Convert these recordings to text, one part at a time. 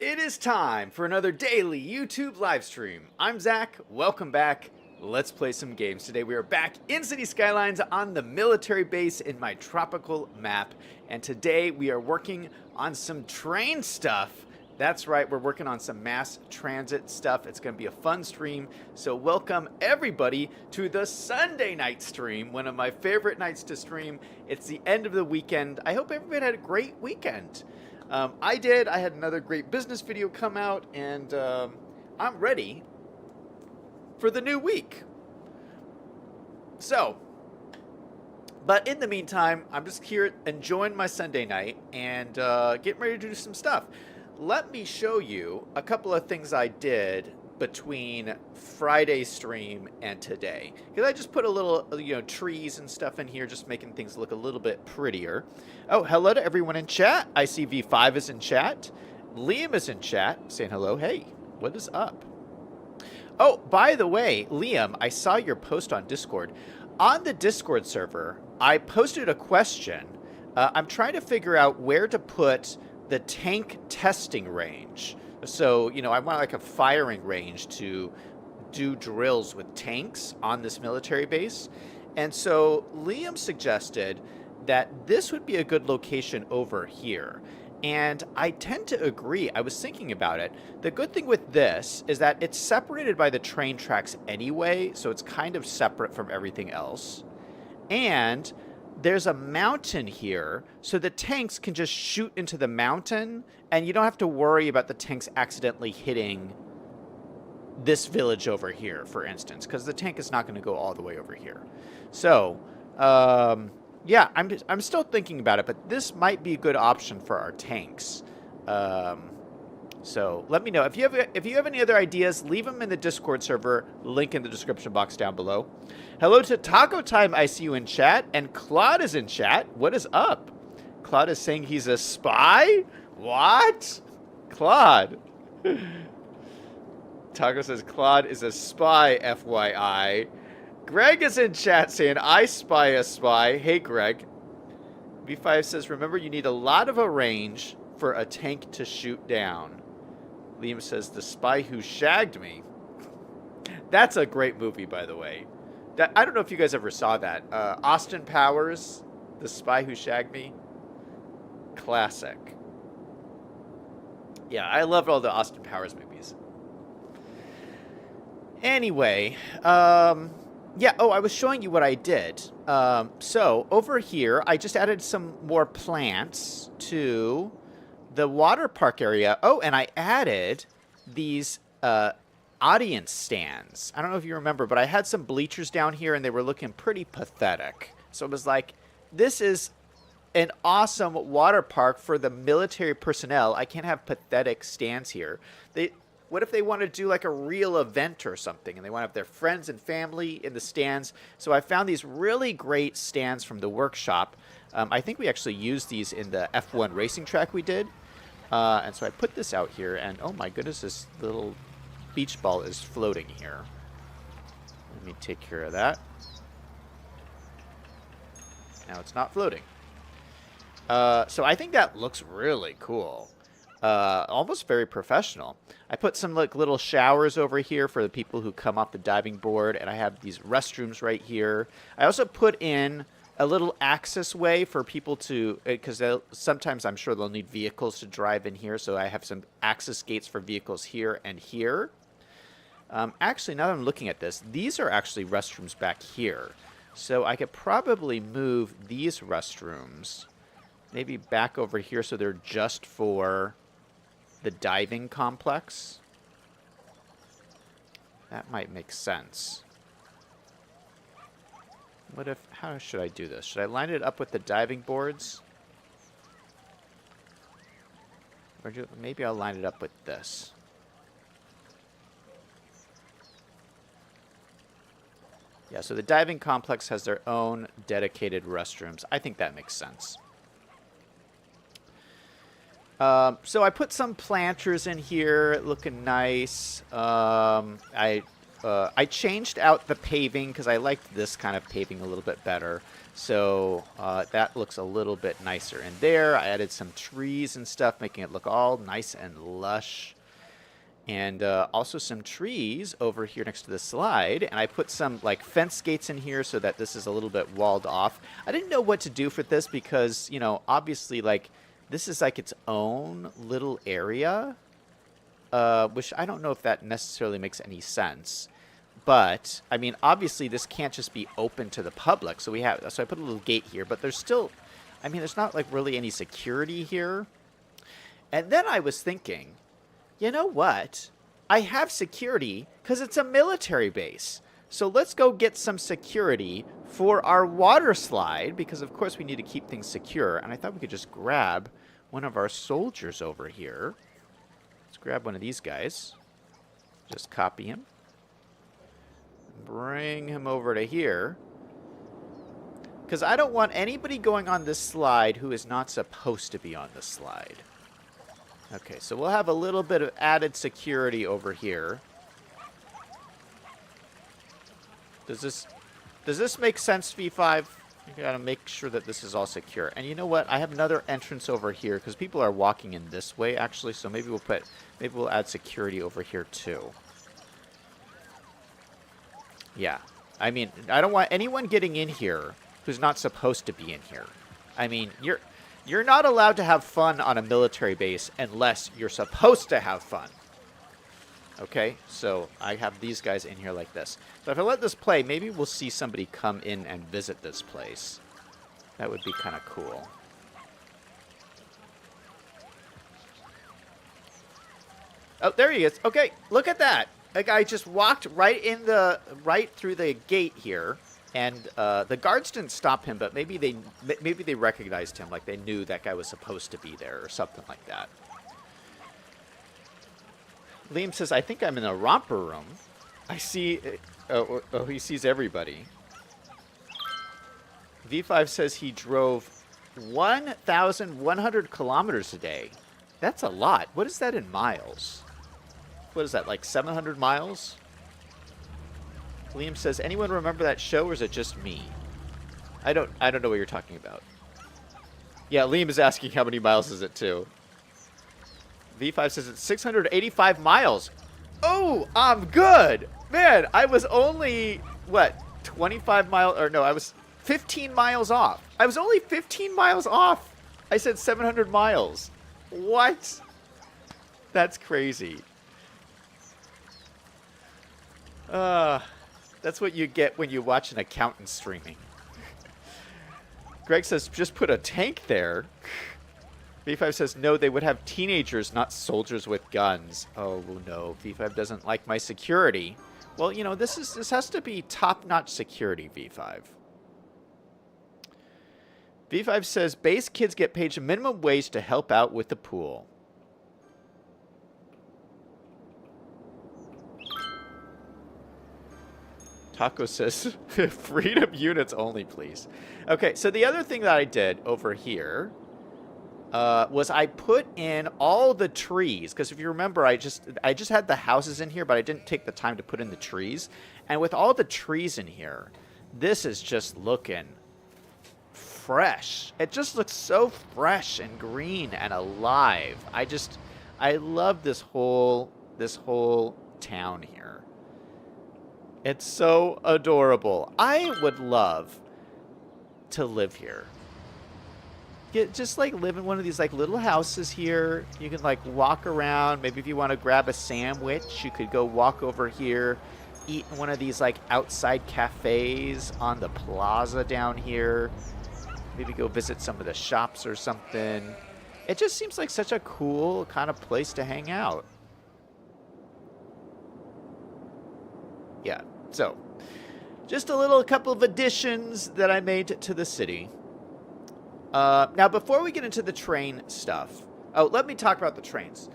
It is time for another daily YouTube live stream. I'm Zach. Welcome back. Let's play some games. Today we are back in City Skylines on the military base in my tropical map. And today we are working on some train stuff. That's right, we're working on some mass transit stuff. It's going to be a fun stream. So welcome everybody to the Sunday night stream, one of my favorite nights to stream. It's the end of the weekend. I hope everybody had a great weekend. I did. I had another great business video come out, and I'm ready for the new week. So, but in the meantime, I'm just here enjoying my Sunday night and getting ready to do some stuff. Let me show you a couple of things I did between Friday's stream and today, because I just put a little, trees and stuff in here, just making things look a little bit prettier. Oh, hello to everyone in chat. I see V5 is in chat. Liam is in chat saying hello. Hey, what is up? Oh, by the way, Liam, I saw your post on Discord. On the Discord server, I posted a question. I'm trying to figure out where to put the tank testing range. So, I want like a firing range to do drills with tanks on this military base. And so Liam suggested that this would be a good location over here. And I tend to agree. I was thinking about it. The good thing with this is that it's separated by the train tracks anyway, so it's kind of separate from everything else. And there's a mountain here, so the tanks can just shoot into the mountain, and you don't have to worry about the tanks accidentally hitting this village over here, for instance, because the tank is not going to go all the way over here. So, yeah, I'm still thinking about it, but this might be a good option for our tanks. So let me know if you have any other ideas. Leave them in the Discord server. Link in the description box down below. Hello to Taco Time. I see you in chat, and Claude is in chat. What is up? Claude is saying he's a spy. What? Claude. Taco says Claude is a spy. FYI. Greg is in chat saying I spy a spy. Hey Greg. V5 says remember you need a lot of a range for a tank to shoot down. Liam says, The Spy Who Shagged Me. That's a great movie, by the way. I don't know if you guys ever saw that. Austin Powers, The Spy Who Shagged Me. Classic. Yeah, I loved all the Austin Powers movies. Anyway, yeah, I was showing you what I did. So, over here, I just added some more plants to the water park area. Oh, and I added these audience stands. I don't know if you remember, but I had some bleachers down here and they were looking pretty pathetic. So it was like, this is an awesome water park for the military personnel. I can't have pathetic stands here. What if they want to do like a real event or something and they want to have their friends and family in the stands? So I found these really great stands from the workshop. I think we actually used these in the F1 racing track we did. And so I put this out here, and oh my goodness, this little beach ball is floating here. Let me take care of that. Now it's not floating. So I think that looks really cool. Almost very professional. I put some like little showers over here for the people who come off the diving board, and I have these restrooms right here. I also put in a little access way for people to, because sometimes I'm sure they'll need vehicles to drive in here, so I have some access gates for vehicles here and here. Actually, now that I'm looking at this, these are actually restrooms back here. So I could probably move these restrooms maybe back over here so they're just for the diving complex. That might make sense. How should I do this? Should I line it up with the diving boards? Or maybe I'll line it up with this. Yeah, so the diving complex has their own dedicated restrooms. I think that makes sense. So I put some planters in here, looking nice. I I changed out the paving because I liked this kind of paving a little bit better. So that looks a little bit nicer in there. I added some trees and stuff, making it look all nice and lush. And also some trees over here next to the slide. And I put some like fence gates in here so that this is a little bit walled off. I didn't know what to do for this because, you know, obviously like this is like its own little area. Which I don't know if that necessarily makes any sense. But, I mean, obviously this can't just be open to the public. So I put a little gate here, but there's still, I mean, there's not like really any security here. And then I was thinking, you know what? I have security because it's a military base. So let's go get some security for our water slide because, of course, we need to keep things secure. And I thought we could just grab one of our soldiers over here. Let's grab one of these guys. Just copy him. Bring him over to here. Because I don't want anybody going on this slide who is not supposed to be on the slide. Okay, so we'll have a little bit of added security over here. Does this make sense, V5? You gotta make sure that this is all secure. And you know what? I have another entrance over here because people are walking in this way actually. So maybe we'll add security over here too. Yeah, I mean, I don't want anyone getting in here who's not supposed to be in here. I mean, you're not allowed to have fun on a military base unless you're supposed to have fun. Okay, so I have these guys in here like this. So if I let this play, maybe we'll see somebody come in and visit this place. That would be kind of cool. Oh, there he is. Okay, look at that. A guy just walked right through the gate here, and the guards didn't stop him, but maybe they recognized him, like they knew that guy was supposed to be there or something like that. Liam says, I think I'm in a romper room. I see... Oh, he sees everybody. V5 says he drove 1,100 kilometers a day. That's a lot. What is that in miles? What is that, like 700 miles? Liam says, anyone remember that show, or is it just me? I don't know what you're talking about. Yeah, Liam is asking how many miles is it, too. V5 says it's 685 miles. Oh, I'm good. Man, I was only, what, 25 miles, or no, I was 15 miles off. I was only 15 miles off. I said 700 miles. What? That's crazy. That's what you get when you watch an accountant streaming. Greg says, just put a tank there. V5 says, no, they would have teenagers, not soldiers with guns. Oh, no. V5 doesn't like my security. Well, you know, this has to be top-notch security, V5. V5 says, base kids get paid a minimum wage to help out with the pool. Taco says, freedom units only, please. Okay, so the other thing that I did over here was I put in all the trees, because if you remember, I just had the houses in here, but I didn't take the time to put in the trees. And with all the trees in here, this is just looking fresh. It just looks so fresh and green and alive. I love this whole town here. It's so adorable. I would love to live here. Just like live in one of these like little houses here. You can like walk around. Maybe if you want to grab a sandwich, you could go walk over here, eat in one of these like outside cafes on the plaza down here. Maybe go visit some of the shops or something. It just seems like such a cool kind of place to hang out. Yeah, so just a couple of additions that I made to the city. Now, before we get into the train stuff, let me talk about the trains.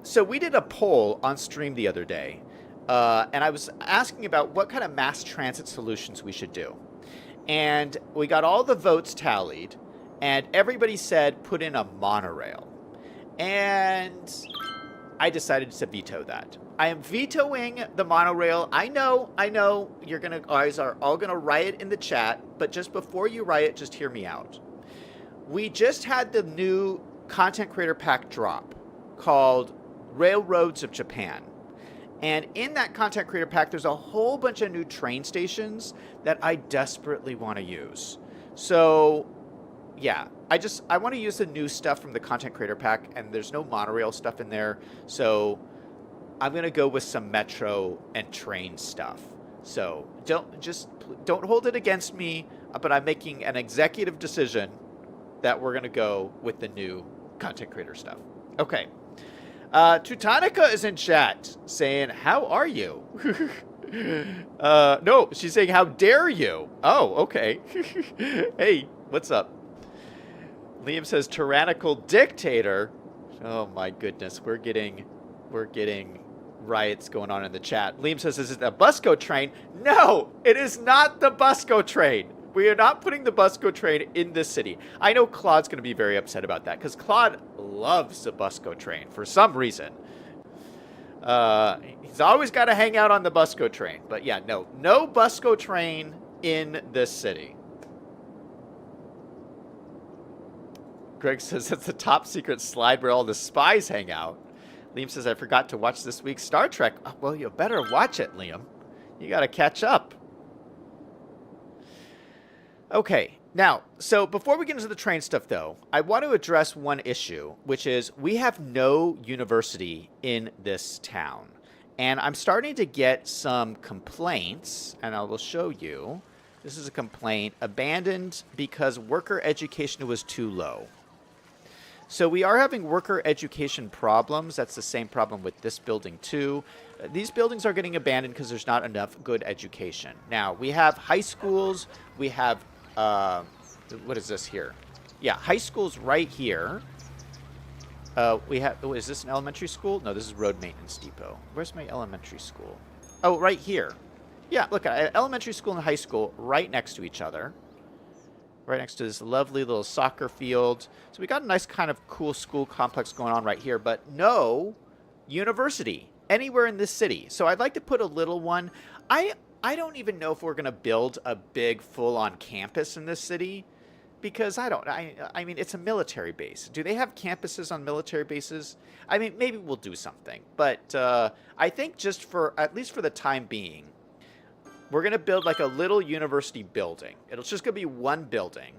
So we did a poll on stream the other day, and I was asking about what kind of mass transit solutions we should do. And we got all the votes tallied, and everybody said put in a monorail. And I decided to veto that. I am vetoing the monorail. I know you guys are all gonna riot in the chat, but just before you riot, just hear me out. We just had the new content creator pack drop called Railroads of Japan. And in that content creator pack, there's a whole bunch of new train stations that I desperately want to use. So, yeah, I want to use the new stuff from the content creator pack, and there's no monorail stuff in there. So, I'm going to go with some metro and train stuff. So, don't hold it against me, but I'm making an executive decision that we're going to go with the new content creator stuff. Okay. Teutonica is in chat saying, how are you? No, she's saying, how dare you? Oh, okay. Hey, what's up? Liam says, tyrannical dictator. Oh my goodness, we're getting riots going on in the chat. Liam says, is it a Busco train? No, it is not the Busco train. We are not putting the Busco train in this city. I know Claude's going to be very upset about that because Claude loves the Busco train for some reason. He's always got to hang out on the Busco train. But yeah, no Busco train in this city. Greg says that's the top secret slide where all the spies hang out. Liam says, I forgot to watch this week's Star Trek. Oh, well, you better watch it, Liam. You got to catch up. Okay, now, so before we get into the train stuff, though, I want to address one issue, which is we have no university in this town. And I'm starting to get some complaints, and I will show you. This is a complaint, abandoned because worker education was too low. So we are having worker education problems. That's the same problem with this building, too. These buildings are getting abandoned because there's not enough good education. Now, we have high schools. We have what is this here? Yeah, high school's right here. We have, is this an elementary school? No, this is road maintenance depot. Where's my elementary school? Oh, right here. Yeah, look, elementary school and high school right next to each other. Right next to this lovely little soccer field. So we got a nice kind of cool school complex going on right here, but no university anywhere in this city. So I'd like to put a little one. I don't even know if we're going to build a big full-on campus in this city because I mean, it's a military base. Do they have campuses on military bases? I mean, maybe we'll do something. But I think just at least for the time being, we're going to build like a little university building. It's just going to be one building.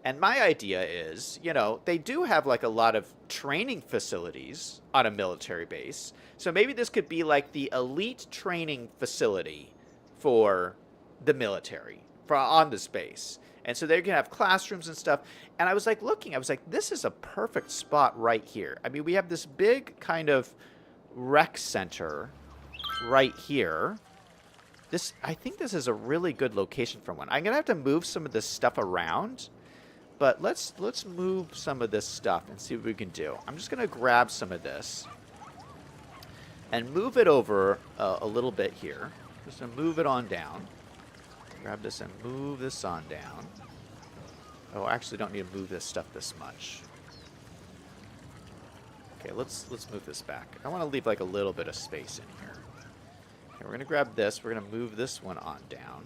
And my idea is, you know, they do have like a lot of training facilities on a military base. So maybe this could be like the elite training facility for the military on this base. And so they can have classrooms and stuff. And I was like looking, I was like, this is a perfect spot right here. I mean, we have this big kind of rec center right here. I think this is a really good location for one. I'm going to have to move some of this stuff around, but let's move some of this stuff and see what we can do. I'm just going to grab some of this and move it over a little bit here. Just going to move it on down. Grab this and move this on down. Oh, I actually don't need to move this stuff this much. Okay, let's move this back. I want to leave like a little bit of space in here. Okay, we're going to grab this. We're going to move this one on down.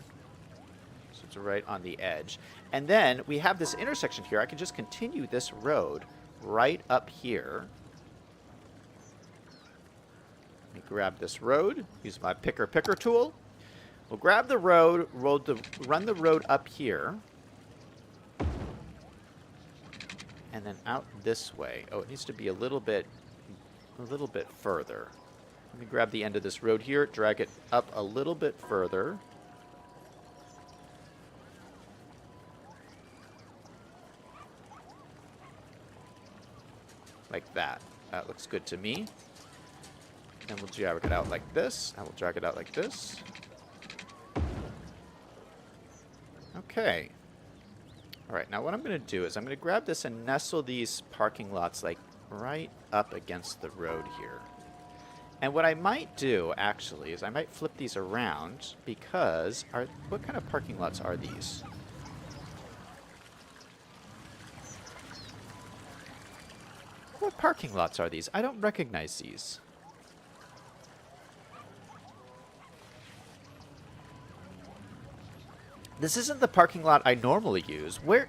So it's right on the edge. And then we have this intersection here. I can just continue this road right up here. Let me grab this road, use my picker tool. We'll grab the road, run the road up here. And then out this way. Oh, it needs to be a little bit further. Let me grab the end of this road here, drag it up a little bit further. Like that. That looks good to me. And we'll drag it out like this. And we'll drag it out like this. Okay. All right, now what I'm going to do is I'm going to grab this and nestle these parking lots like right up against the road here. And what I might do, actually, is I might flip these around because what kind of parking lots are these? What parking lots are these? I don't recognize these. This isn't the parking lot I normally use. What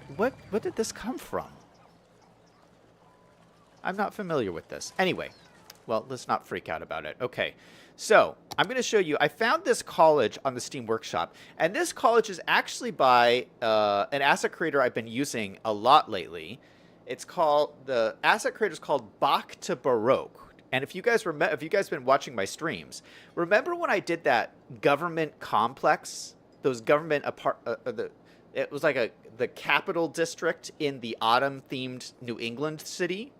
did this come from? I'm not familiar with this. Anyway, well, let's not freak out about it. Okay, so I'm going to show you. I found this college on the Steam Workshop, and this college is actually by an asset creator I've been using a lot lately. It's called, the asset creator is called Bach to Baroque. And if you guys remember, if you guys been watching my streams, remember when I did that government complex, those government it was like the capital district in the autumn themed New England city.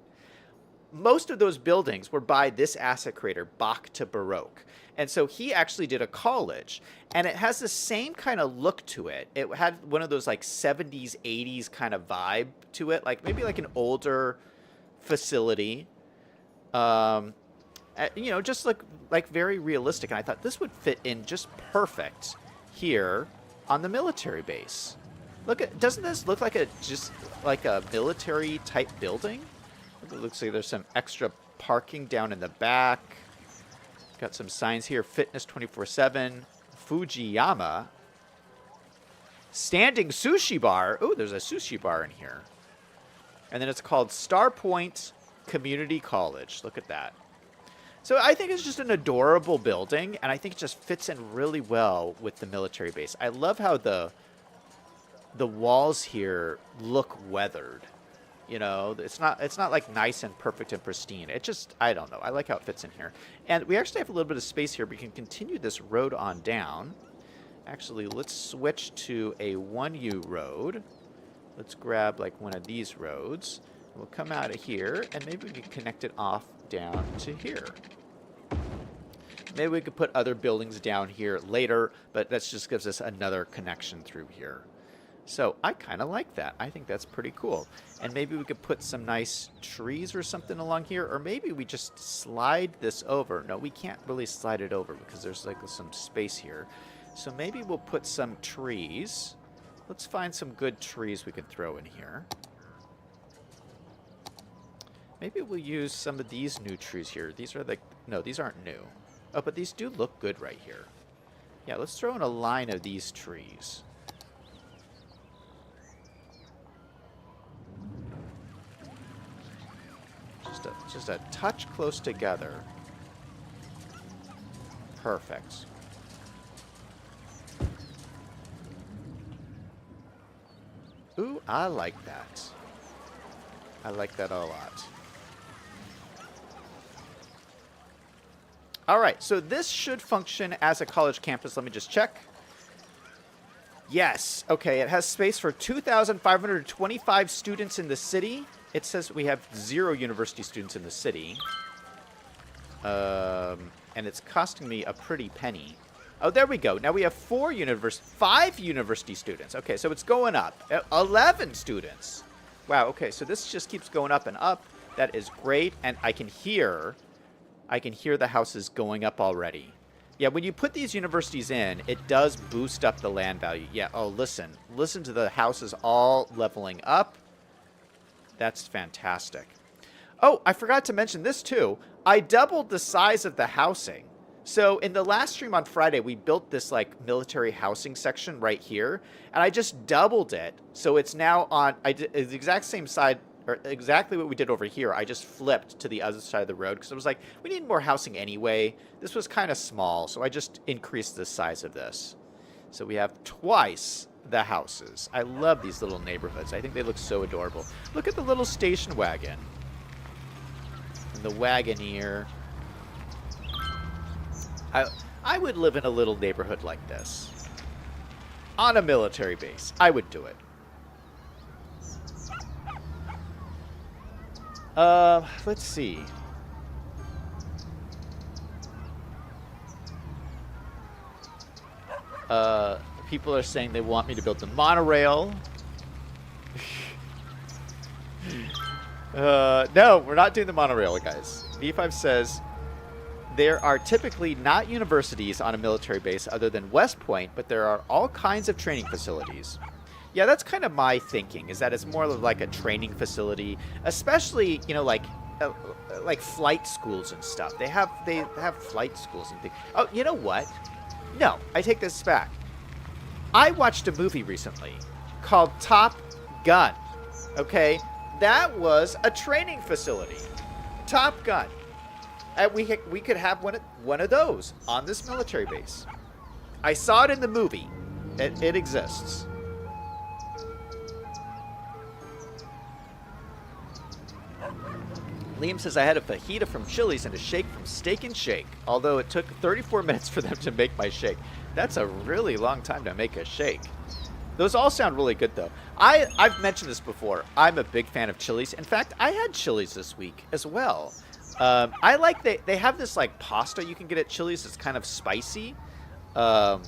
Most of those buildings were by this asset creator, Bach to Baroque. And so he actually did a college, and it has the same kind of look to it. It had one of those like 70s, 80s kind of vibe to it, like maybe like an older facility. You know, just like very realistic. And I thought this would fit in just perfect here on the military base. Look at, doesn't this look like just like a military type building? It looks like there's some extra parking down in the back. Got some signs here. Fitness 24/7. Fujiyama. Standing sushi bar. Oh, there's a sushi bar in here. And then it's called Starpoint Community College. Look at that. So I think it's just an adorable building, and I think it just fits in really well with the military base. I love how the walls here look weathered. You know, it's not like nice and perfect and pristine. It just, I don't know. I like how it fits in here. And we actually have a little bit of space here. We can continue this road on down. Actually, let's switch to a 1U road. Let's grab like one of these roads. We'll come out of here, and maybe we can connect it off down to here. Maybe we could put other buildings down here later, but that just gives us another connection through here. So I kind of like that. I think that's pretty cool. And maybe we could put some nice trees or something along here, or maybe we just slide this over. No, we can't really slide it over because there's like some space here. So maybe we'll put some trees. Let's find some good trees we can throw in here. Maybe we'll use some of these new trees here. These are like, no, these aren't new. Oh, but these do look good right here. Yeah, let's throw in a line of these trees. Just a touch close together. Perfect. Ooh, I like that. I like that a lot. All right, so this should function as a college campus. Let me just check. Yes. Okay, it has space for 2,525 students in the city. It says we have 0 university students in the city. And it's costing me a pretty penny. Oh, there we go. Now we have 5 university students. Okay, so it's going up. 11 students. Wow, okay, so this just keeps going up and up. That is great, and I can hear the houses going up already. Yeah, when you put these universities in, it does boost up the land value. Yeah, oh, listen to the houses all leveling up. That's fantastic. Oh, I forgot to mention this too. I doubled the size of the housing. So in the last stream on Friday, we built this like military housing section right here, and I just doubled it. So it's now on, it's the exact same side, or exactly what we did over here. I just flipped to the other side of the road because I was like, we need more housing anyway. This was kind of small, so I just increased the size of this. So we have twice the houses. I love these little neighborhoods. I think they look so adorable. Look at the little station wagon. And the Wagoneer. I would live in a little neighborhood like this. On a military base. I would do it. Let's see. People are saying they want me to build the monorail. No, we're not doing the monorail, guys. V5 says there are typically not universities on a military base other than West Point, but there are all kinds of training facilities. Yeah, that's kind of my thinking, is that it's more like a training facility, especially, you know, like flight schools and stuff. They have flight schools and things. Oh, you know what? No, I take this back. I watched a movie recently called Top Gun. Okay, that was a training facility. Top Gun. And we could have one of those on this military base. I saw it in the movie. It exists. Liam says, I had a fajita from Chili's and a shake from Steak and Shake, although it took 34 minutes for them to make my shake. That's a really long time to make a shake. Those all sound really good, though. I've mentioned this before. I'm a big fan of Chili's. In fact, I had Chili's this week as well. I like they have this like pasta you can get at Chili's. It's kind of spicy. I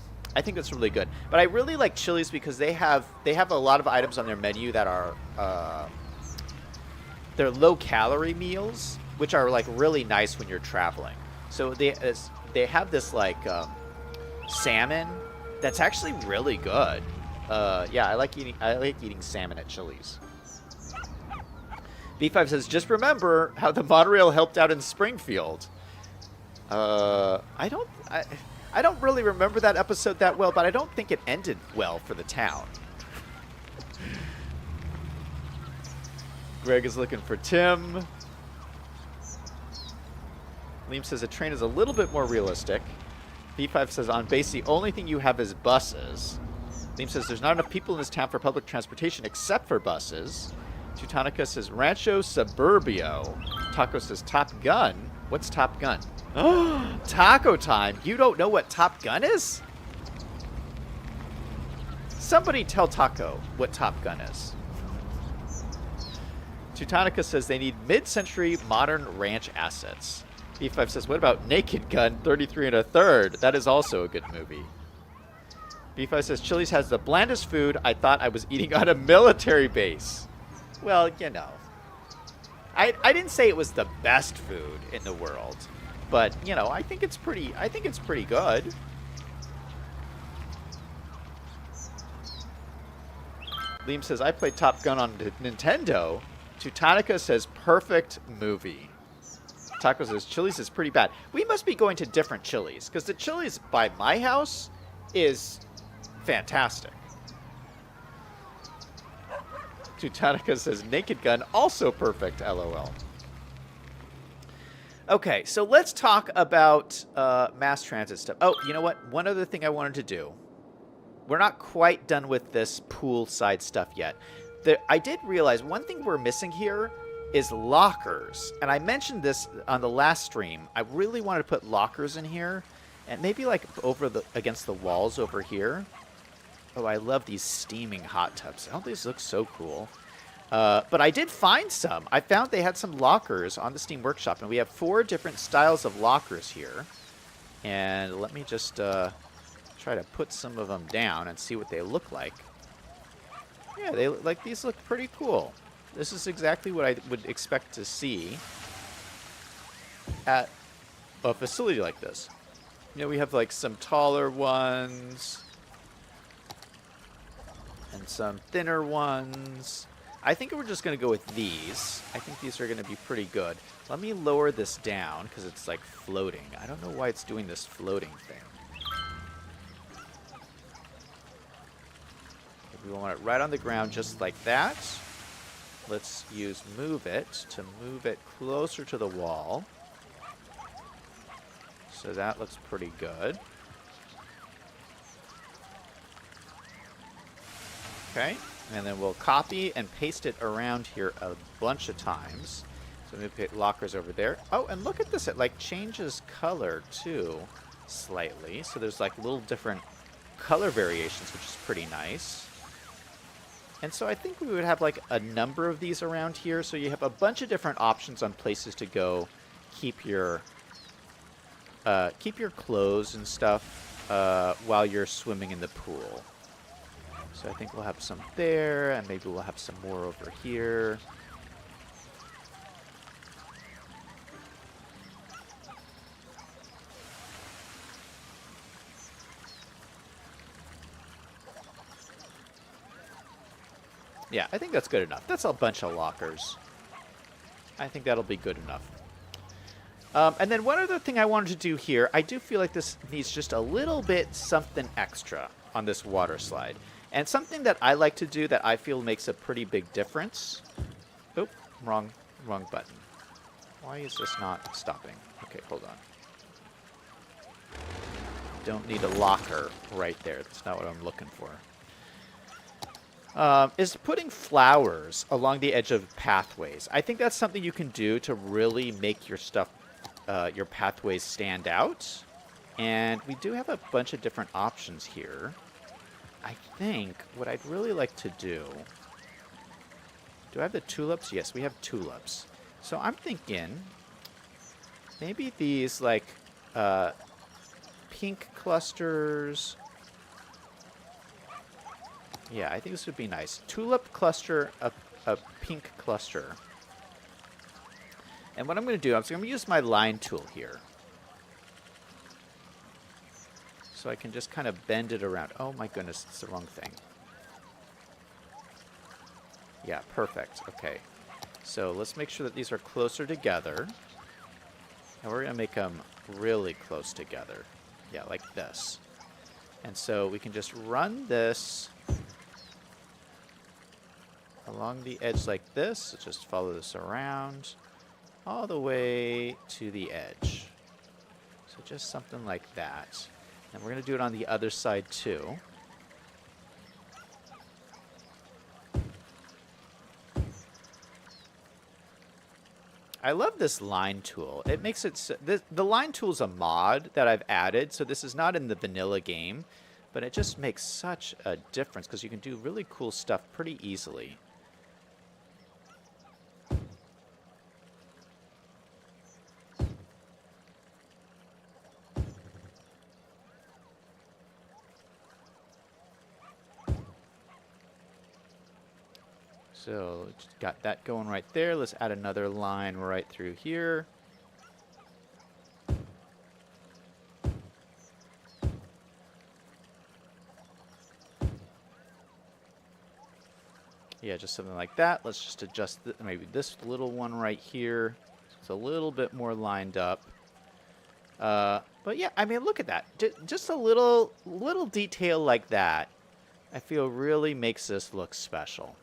think it's really good. But I really like Chili's because they have a lot of items on their menu that are they're low-calorie meals, which are like really nice when you're traveling. So they have this like salmon that's actually really good. Yeah, I like eating salmon at Chili's. B5 says, just remember how the monorail helped out in Springfield. I don't really remember that episode that well, but I don't think it ended well for the town. Greg is looking for Tim. Liam says a train is a little bit more realistic. B5 says on base the only thing you have is buses. Liam says there's not enough people in this town for public transportation except for buses. Teutonica says Rancho Suburbio. Taco says Top Gun. What's Top Gun? Oh, taco time. You don't know what Top Gun is? Somebody tell Taco what Top Gun is. Teutonica says they need mid-century modern ranch assets. B5 says, what about Naked Gun 33 1/3? That is also a good movie. B5 says Chili's has the blandest food. I thought I was eating on a military base. Well, you know. I didn't say it was the best food in the world, but you know, I think it's pretty good. Liam says I played Top Gun on Nintendo. Teutonica says perfect movie. Taco says Chili's is pretty bad. We must be going to different Chili's because the Chili's by my house is fantastic. Teutonica says Naked Gun also perfect. LOL. Okay, so let's talk about mass transit stuff. Oh, you know what? One other thing I wanted to do. We're not quite done with this poolside stuff yet. I did realize one thing we're missing here is lockers. And I mentioned this on the last stream. I really wanted to put lockers in here. And maybe like against the walls over here. Oh, I love these steaming hot tubs. Oh, these look so cool. But I did find some. I found they had some lockers on the Steam Workshop. And we have 4 different styles of lockers here. And let me just try to put some of them down and see what they look like. Yeah, these look pretty cool. This is exactly what I would expect to see at a facility like this. You know, we have like some taller ones and some thinner ones. I think we're just going to go with these. I think these are going to be pretty good. Let me lower this down because it's like floating. I don't know why it's doing this floating thing. We want it right on the ground just like that. Let's use Move It to move it closer to the wall. So that looks pretty good. Okay, and then we'll copy and paste it around here a bunch of times. So we put lockers over there. Oh, and look at this. It like changes color too, slightly. So there's like little different color variations, which is pretty nice. And so I think we would have like a number of these around here. So you have a bunch of different options on places to go keep your clothes and stuff while you're swimming in the pool. So I think we'll have some there, and maybe we'll have some more over here. Yeah, I think that's good enough. That's a bunch of lockers. I think that'll be good enough. And then one other thing I wanted to do here, I do feel like this needs just a little bit something extra on this water slide. And something that I like to do that I feel makes a pretty big difference. Oop, wrong button. Why is this not stopping? Okay, hold on. Don't need a locker right there. That's not what I'm looking for. Is putting flowers along the edge of pathways. I think that's something you can do to really make your stuff, your pathways stand out. And we do have a bunch of different options here. I think what I'd really like to do... Do I have the tulips? Yes, we have tulips. So I'm thinking maybe these, like, pink clusters... Yeah, I think this would be nice. Tulip cluster, a pink cluster. And what I'm going to do, I'm going to use my line tool here. So I can just kind of bend it around. Oh my goodness, it's the wrong thing. Yeah, perfect. Okay. So let's make sure that these are closer together. And we're going to make them really close together. Yeah, like this. And so we can just run this along the edge like this. So just follow this around all the way to the edge. So just something like that. And we're going to do it on the other side too. I love this line tool. It makes it... So, the line tool is a mod that I've added, so this is not in the vanilla game, but it just makes such a difference because you can do really cool stuff pretty easily. So, just got that going right there. Let's add another line right through here. Yeah, just something like that. Let's just adjust maybe this little one right here. It's a little bit more lined up. But yeah, I mean, look at that. Just a little detail like that, I feel really makes this look special.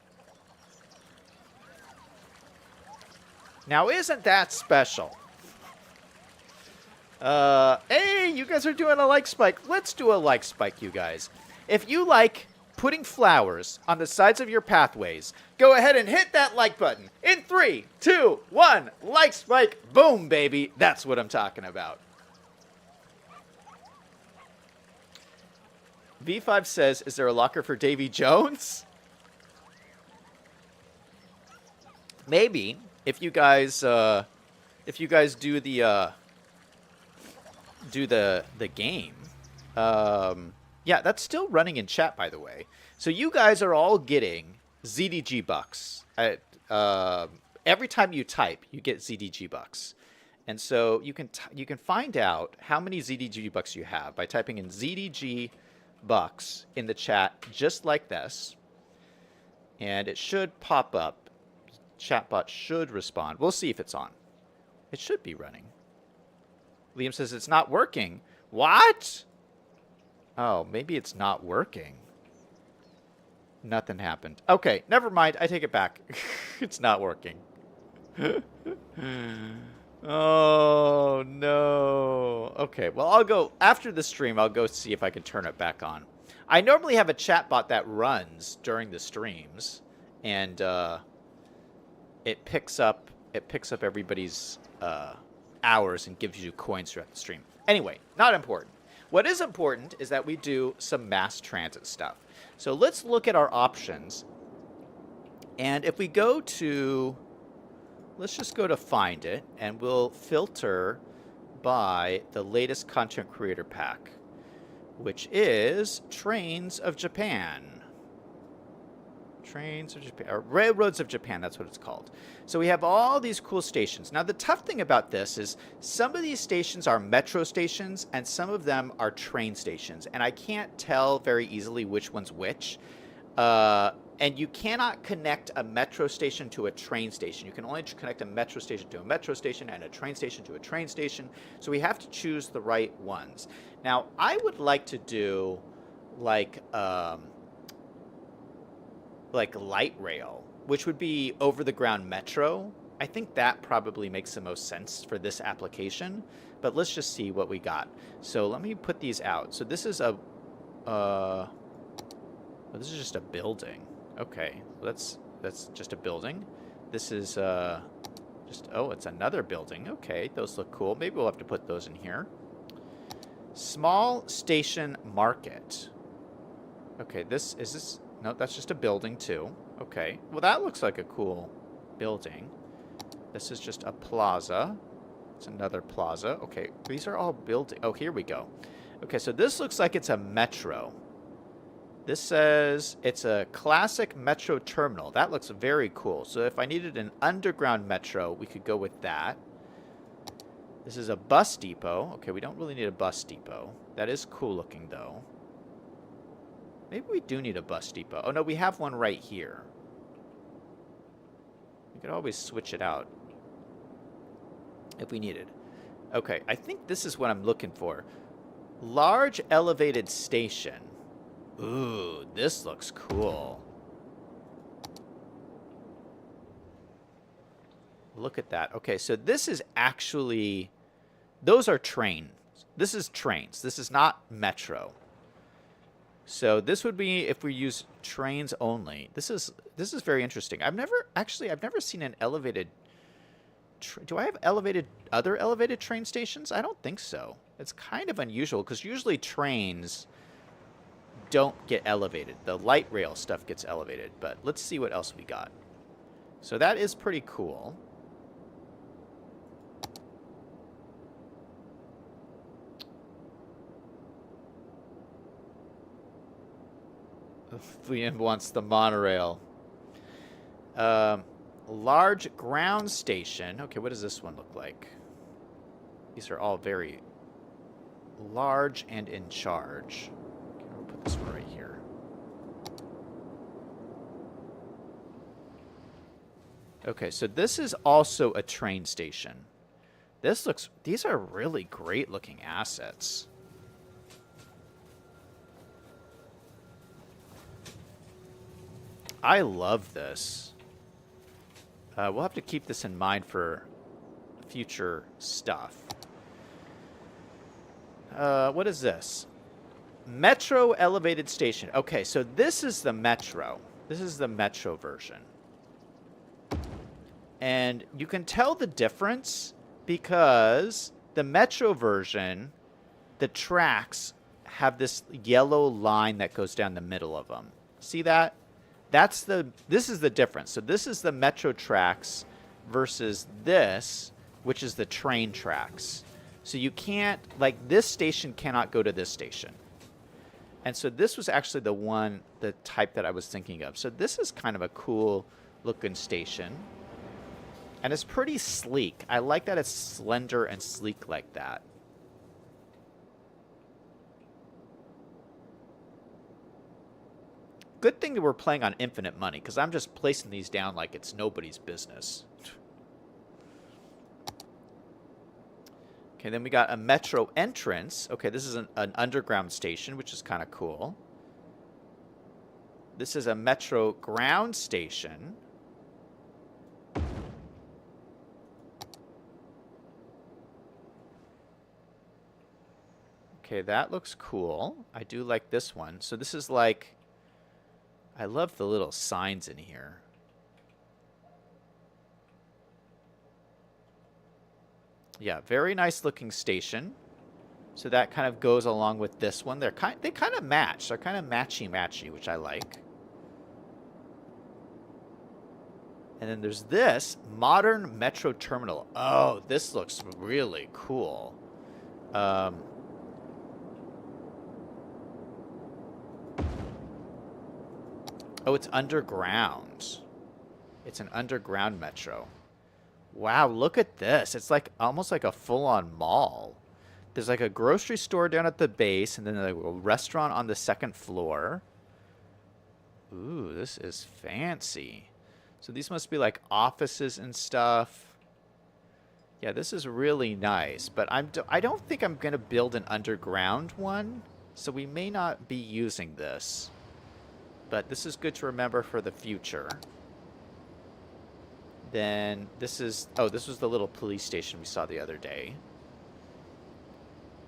Now, isn't that special? Hey, you guys are doing a like spike. Let's do a like spike, you guys. If you like putting flowers on the sides of your pathways, go ahead and hit that like button. In 3, 2, 1, like spike. Boom, baby. That's what I'm talking about. V5 says, is there a locker for Davy Jones? Maybe. If you guys do the game, yeah, that's still running in chat, by the way. So you guys are all getting ZDG bucks. Every time you type, you get ZDG bucks, and so you can find out how many ZDG bucks you have by typing in ZDG bucks in the chat, just like this, and it should pop up. Chatbot should respond. We'll see if it's on. It should be running. Liam says it's not working. What? Oh, maybe it's not working. Nothing happened. Okay, never mind. I take it back. It's not working. Oh, no. Okay, well, I'll go... After the stream, I'll go see if I can turn it back on. I normally have a chatbot that runs during the streams, and... It picks up everybody's hours and gives you coins throughout the stream. Anyway, not important. What is important is that we do some mass transit stuff. So let's look at our options. And if we go to, let's just go to Find It, and we'll filter by the latest content creator pack, which is Trains of Japan. Trains of Japan, or Railroads of Japan, that's what it's called. So we have all these cool stations. Now, the tough thing about this is some of these stations are metro stations and some of them are train stations. And I can't tell very easily which one's which. And you cannot connect a metro station to a train station. You can only connect a metro station to a metro station and a train station to a train station. So we have to choose the right ones. Now, I would like to do like light rail, which would be over the ground metro. I think that probably makes the most sense for this application, but let's just see what we got. So let me put these out. So this is a oh, this is just a building. Okay, that's just a building. This is just, oh, it's another building. Okay, those look cool. Maybe we'll have to put those in here. Small station market. Okay, this no, that's just a building too. Okay, well that looks like a cool building. This is just a plaza. It's another plaza. Okay, these are all building. Oh, here we go. Okay, so this looks like it's a metro. This says it's a classic metro terminal. That looks very cool. So if I needed an underground metro, we could go with that. This is a bus depot. Okay, we don't really need a bus depot. That is cool looking though. Maybe we do need a bus depot. Oh no, we have one right here. We could always switch it out if we needed. Okay, I think this is what I'm looking for. Large elevated station. Ooh, this looks cool. Look at that. Okay, so this is actually... Those are trains. This is trains. This is not metro. So this would be if we use trains only. This is very interesting. I've never seen an elevated... Do I have other elevated train stations? I don't think so. It's kind of unusual because usually trains don't get elevated. The light rail stuff gets elevated, but let's see what else we got. So that is pretty cool. Liam wants the monorail. Large ground station. Okay, what does this one look like? These are all very large and in charge. Okay, I'll put this one right here. Okay, so this is also a train station. These are really great looking assets. I love this. We'll have to keep this in mind for future stuff. What is this? Metro elevated station. Okay, so this is the metro. This is the metro version. And you can tell the difference because the metro version, the tracks have this yellow line that goes down the middle of them. See that? This is the difference. So this is the metro tracks versus this, which is the train tracks. So you can't, like, this station cannot go to this station. And so this was actually the type that I was thinking of. So this is kind of a cool looking station. And it's pretty sleek. I like that it's slender and sleek like that. Good thing that we're playing on infinite money, because I'm just placing these down like it's nobody's business. Okay, then we got a metro entrance. Okay, this is an underground station, which is kind of cool. This is a metro ground station. Okay, that looks cool. I do like this one. So this is like... I love the little signs in here. Yeah, very nice looking station. So that kind of goes along with this one. They kind of match. They're kind of matchy-matchy, which I like. And then there's this modern metro terminal. Oh, this looks really cool. Oh, it's underground. It's an underground metro. Wow, look at this. It's like almost like a full-on mall. There's like a grocery store down at the base and then like a restaurant on the second floor. Ooh, this is fancy. So these must be like offices and stuff. Yeah, this is really nice, but I don't think I'm going to build an underground one. So we may not be using this. But this is good to remember for the future. Then this is... Oh, this was the little police station we saw the other day.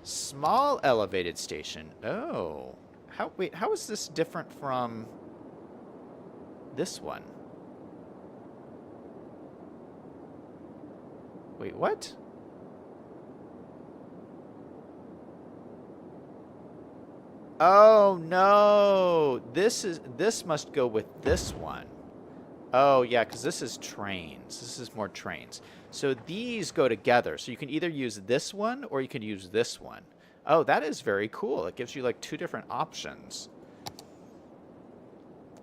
Small elevated station. Oh. Wait, how is this different from this one? Wait, what? Oh, no. This must go with this one. Oh, yeah, because this is trains. This is more trains. So these go together. So you can either use this one or you can use this one. Oh, that is very cool. It gives you like 2 different options.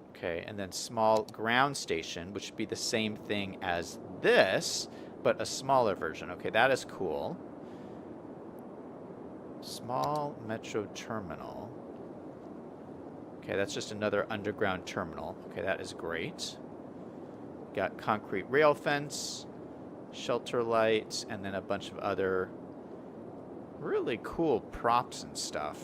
Okay, and then small ground station, which would be the same thing as this, but a smaller version. Okay, that is cool. Small metro terminal. Okay, that's just another underground terminal. Okay, that is great. Got concrete rail fence, shelter lights, and then a bunch of other really cool props and stuff.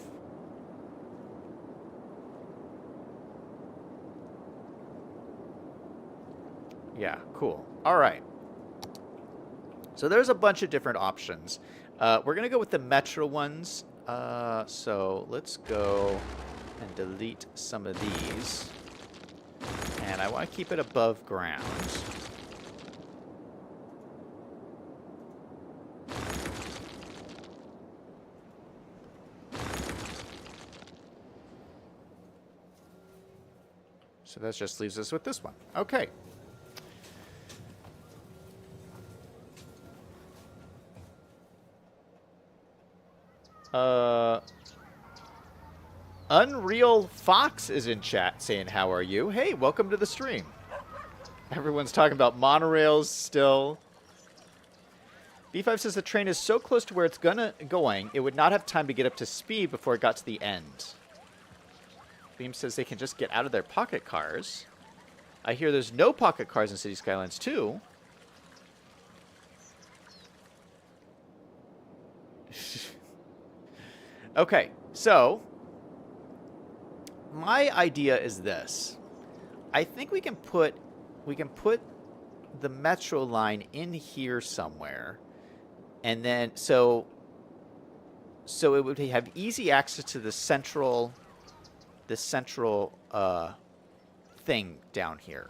Yeah, cool. All right. So there's a bunch of different options. We're going to go with the metro ones. So let's go and delete some of these. And I want to keep it above ground. So that just leaves us with this one. Okay. Unreal Fox is in chat saying, how are you? Hey, welcome to the stream. Everyone's talking about monorails still. B5 says the train is so close to where it's going, it would not have time to get up to speed before it got to the end. Beam says they can just get out of their pocket cars. I hear there's no pocket cars in City Skylines 2. Okay, so my idea is this. I think we can put the metro line in here somewhere, and then so it would have easy access to the central thing down here,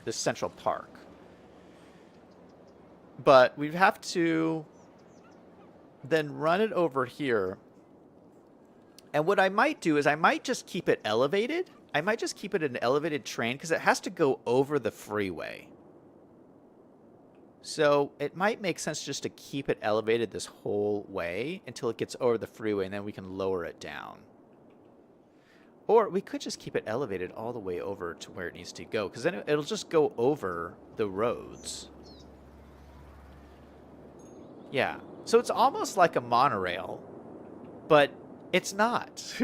this central park. But we'd have to then run it over here. And what I might do is I might just keep it elevated. I might just keep it an elevated train because it has to go over the freeway. So it might make sense just to keep it elevated this whole way until it gets over the freeway, and then we can lower it down. Or we could just keep it elevated all the way over to where it needs to go, because then it'll just go over the roads. Yeah. So it's almost like a monorail, but it's not.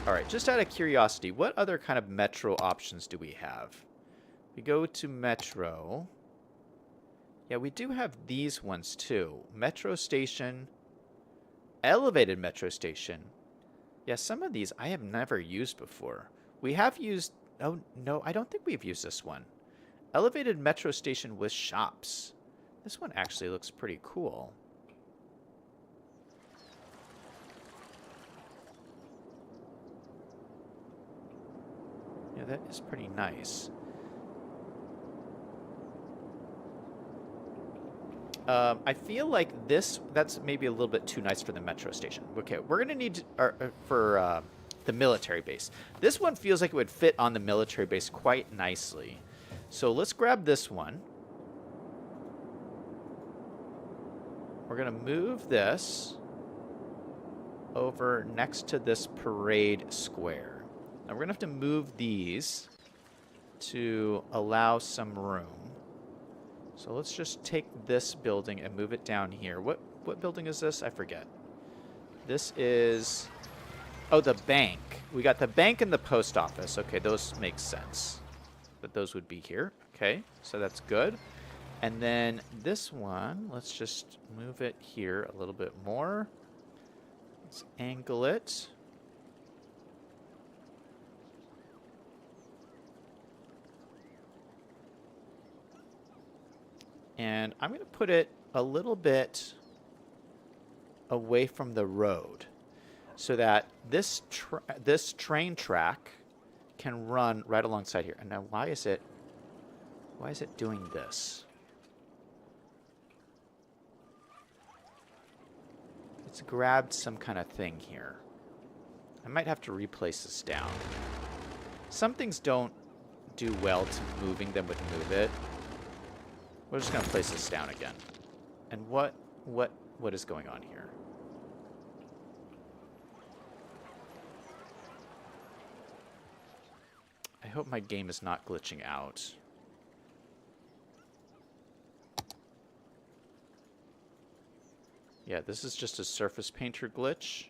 All right, just out of curiosity, what other kind of metro options do we have? We go to metro. Yeah, we do have these ones too. Metro station, elevated metro station. Yeah, some of these I have never used before. We have used... Oh, no, I don't think we've used this one. Elevated metro station with shops. This one actually looks pretty cool. Yeah, that is pretty nice. I feel like that's maybe a little bit too nice for the metro station. Okay, we're going to need for the military base. This one feels like it would fit on the military base quite nicely. So let's grab this one. We're going to move this over next to this parade square. Now we're going to have to move these to allow some room. So let's just take this building and move it down here. What building is this? I forget. This is... Oh, the bank. We got the bank and the post office. Okay, those make sense. But those would be here. Okay, so that's good. And then this one, let's just move it here a little bit more. Let's angle it. And I'm going to put it a little bit away from the road so that this train track can run right alongside here. And now why is it doing this? It's grabbed some kind of thing here. I might have to replace this down. Some things don't do well to moving them would move it. We're just going to place this down again. And what is going on here? I hope my game is not glitching out. Yeah, this is just a surface painter glitch.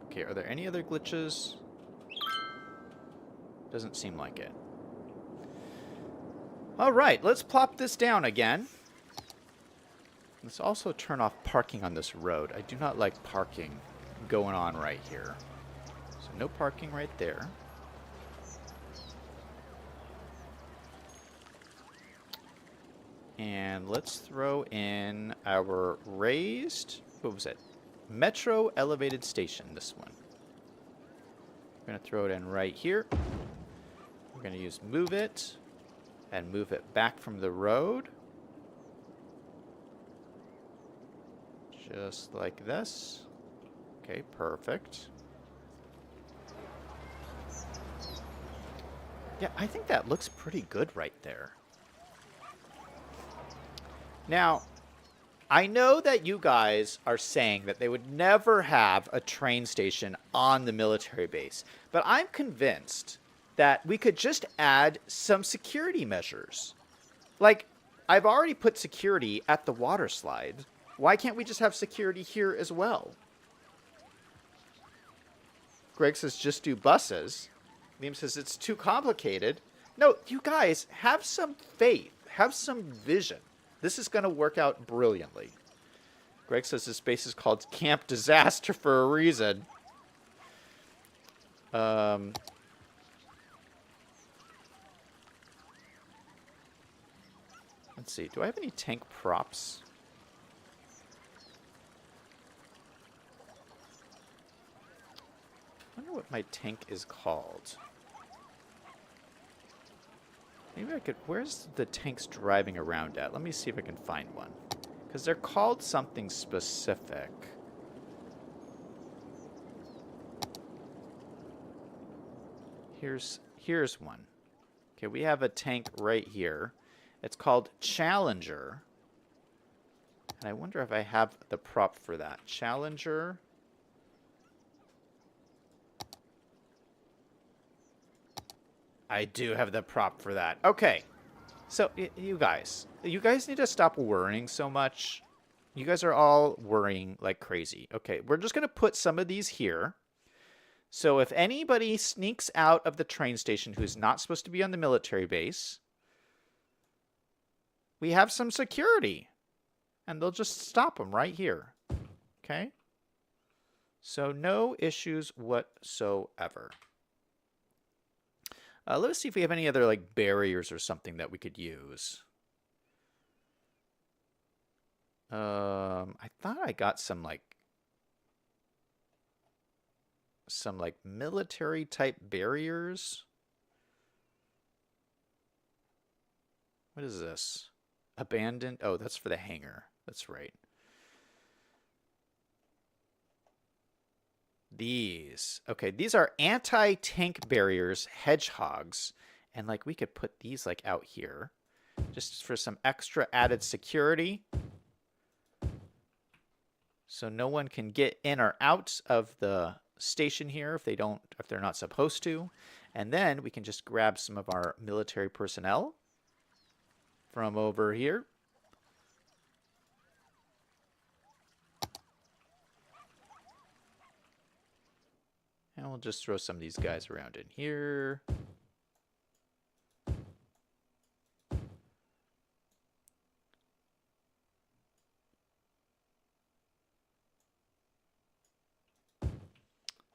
Okay, are there any other glitches? Doesn't seem like it. All right, let's plop this down again. Let's also turn off parking on this road. I do not like parking going on right here. So no parking right there. And let's throw in our raised, what was it? Metro elevated station, this one. We're going to throw it in right here. We're going to use move it and move it back from the road. Just like this. Okay, perfect. Yeah, I think that looks pretty good right there. Now, I know that you guys are saying that they would never have a train station on the military base, but I'm convinced that we could just add some security measures. Like, I've already put security at the water slide. Why can't we just have security here as well? Greg says just do buses. Liam says it's too complicated. No, you guys, have some faith. Have some vision. This is going to work out brilliantly. Greg says this base is called Camp Disaster for a reason. Let's see. Do I have any tank props? I wonder what my tank is called. Maybe I could... Where's the tanks driving around at? Let me see if I can find one. Because they're called something specific. Here's one. Okay, we have a tank right here. It's called Challenger. And I wonder if I have the prop for that. Challenger. I do have the prop for that. Okay. So, you guys need to stop worrying so much. You guys are all worrying like crazy. Okay, we're just going to put some of these here. So if anybody sneaks out of the train station who's not supposed to be on the military base, we have some security. And they'll just stop them right here. Okay? So no issues whatsoever. Let's see if we have any other like barriers or something that we could use. I thought I got some military type barriers. What is this? Abandoned? Oh, that's for the hangar. That's right. These. Okay, these are anti-tank barriers, hedgehogs. And like we could put these like out here just for some extra added security. So no one can get in or out of the station here if they're not supposed to. And then we can just grab some of our military personnel from over here. And we'll just throw some of these guys around in here.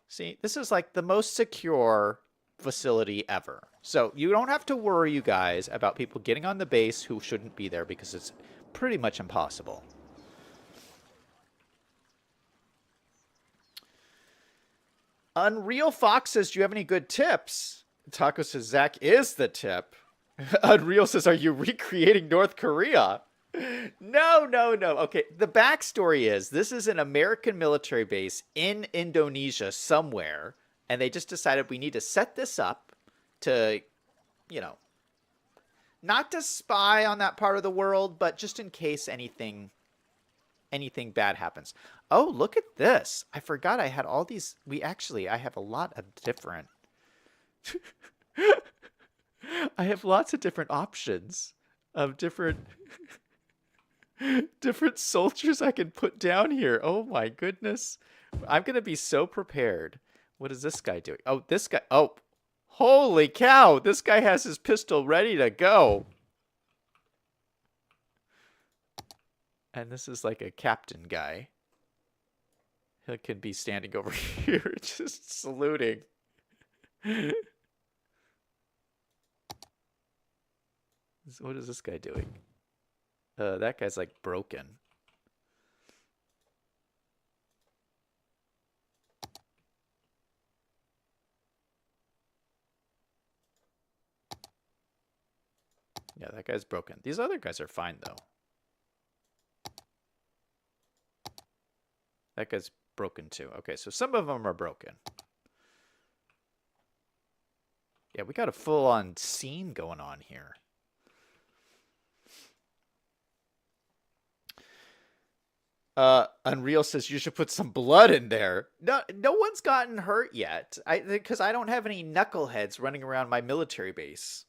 See, this is like the most secure facility ever. So you don't have to worry, you guys, about people getting on the base who shouldn't be there because it's pretty much impossible. Unreal Fox says, do you have any good tips? Taco says, Zach is the tip. Unreal says, are you recreating North Korea? No, no, no. Okay, the backstory is this is an American military base in Indonesia somewhere, and they just decided we need to set this up to, you know, not to spy on that part of the world, but just in case anything bad happens. Oh, look at this. I forgot I had all these. I have a lot of different. I have lots of different options of different soldiers I can put down here. Oh my goodness. I'm going to be so prepared. What is this guy doing? Oh, this guy. Oh, holy cow. This guy has his pistol ready to go. And this is like a captain guy. He could be standing over here just saluting. What is this guy doing? That guy's like broken. Yeah, that guy's broken. These other guys are fine, though. That guy's broken, too. Okay, so some of them are broken. Yeah, we got a full-on scene going on here. Unreal says you should put some blood in there. No one's gotten hurt yet. Because I don't have any knuckleheads running around my military base.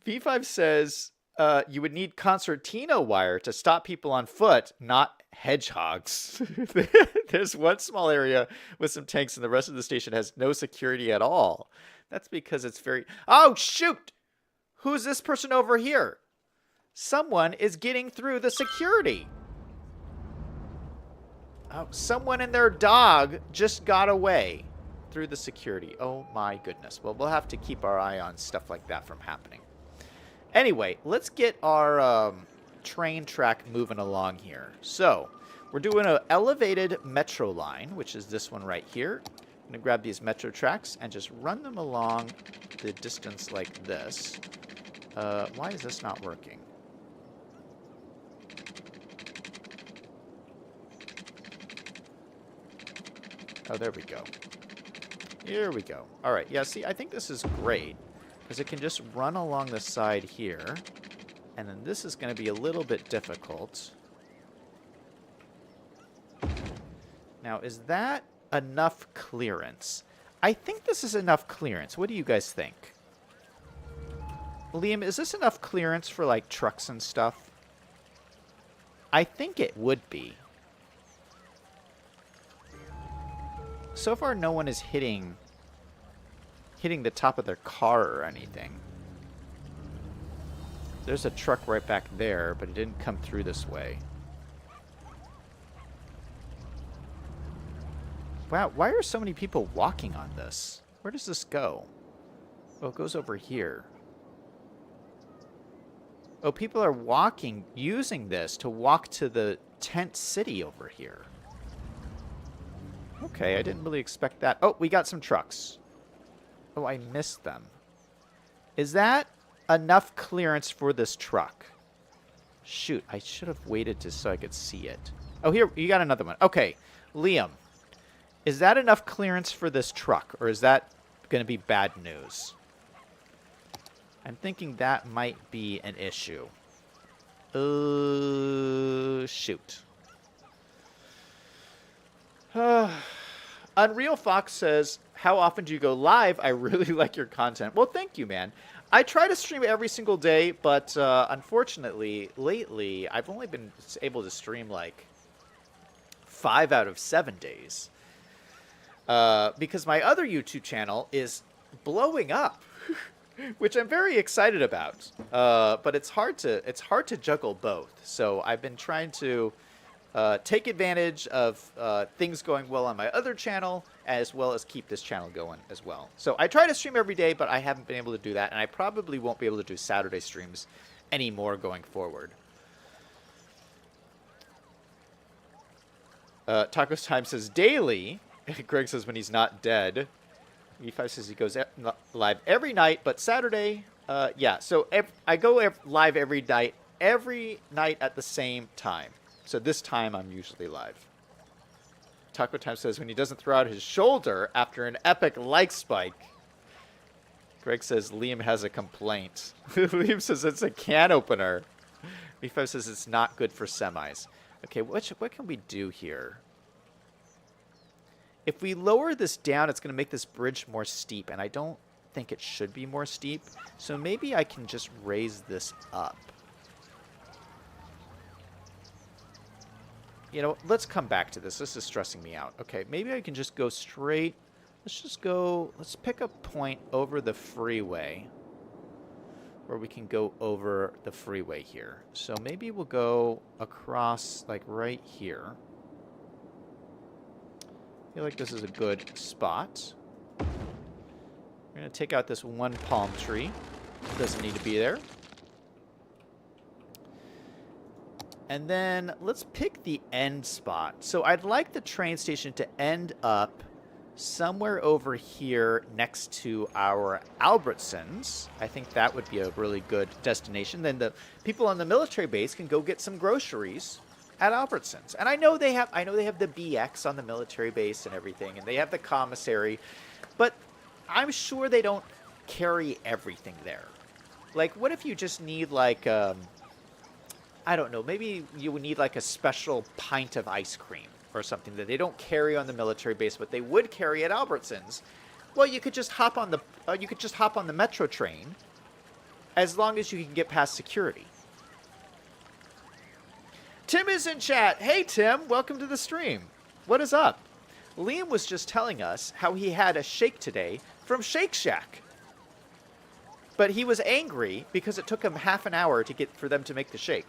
V5 says you would need concertina wire to stop people on foot, not hedgehogs. There's one small area with some tanks and the rest of the station has no security at all. That's because it's very... Oh, shoot! Who's this person over here? Someone is getting through the security. Oh, someone and their dog just got away through the security. Oh my goodness. Well, we'll have to keep our eye on stuff like that from happening. Anyway, let's get our train track moving along here. So, we're doing an elevated metro line, which is this one right here. I'm going to grab these metro tracks and just run them along the distance like this. Why is this not working? Oh, there we go. Here we go. All right. Yeah, see, I think this is great because it can just run along the side here. And then this is going to be a little bit difficult. Now, is that enough clearance? I think this is enough clearance. What do you guys think? Liam, is this enough clearance for, like, trucks and stuff? I think it would be. So far, no one is hitting the top of their car or anything. There's a truck right back there, but it didn't come through this way. Wow, why are so many people walking on this? Where does this go? Oh, it goes over here. Oh, people are walking, using this to walk to the tent city over here. Okay, I didn't really expect that. Oh, we got some trucks. Oh, I missed them. Is that enough clearance for this truck? Shoot, I should have waited so I could see it. Oh, here, you got another one. Okay, Liam, is that enough clearance for this truck, or is that going to be bad news? I'm thinking that might be an issue. Shoot. Unreal Fox says, how often do you go live? I really like your content. Well, thank you, man. I try to stream every single day, but unfortunately, lately, I've only been able to stream like 5 out of 7 days. because my other YouTube channel is blowing up, which I'm very excited about. But it's hard to juggle both. So I've been trying to take advantage of things going well on my other channel, as well as keep this channel going as well. So I try to stream every day, but I haven't been able to do that, and I probably won't be able to do Saturday streams anymore going forward. Tacos Time says daily. Greg says when he's not dead. E5 says he goes live every night, but Saturday, yeah. So I go live every night at the same time. So this time I'm usually live. Taco Time says when he doesn't throw out his shoulder after an epic like spike. Greg says Liam has a complaint. Liam says it's a can opener. E5 says it's not good for semis. Okay, what can we do here? If we lower this down, it's going to make this bridge more steep, and I don't think it should be more steep. So maybe I can just raise this up. You know, let's come back to this. This is stressing me out. Okay, maybe I can just go straight. Let's pick a point over the freeway. Where we can go over the freeway here. So maybe we'll go across, like, right here. I feel like this is a good spot. We're going to take out this one palm tree. Doesn't need to be there. And then let's pick the end spot. So I'd like the train station to end up somewhere over here next to our Albertsons. I think that would be a really good destination. Then the people on the military base can go get some groceries at Albertsons. And I know they have the BX on the military base and everything, and they have the commissary, but I'm sure they don't carry everything there. Like, what if you just need, like, I don't know, maybe you would need, like, a special pint of ice cream or something that they don't carry on the military base, but they would carry at Albertsons. Well, you could just hop on the metro train, as long as you can get past security. Tim is in chat. Hey, Tim, welcome to the stream. What is up? Liam was just telling us how he had a shake today from Shake Shack. But he was angry because it took him half an hour for them to make the shake.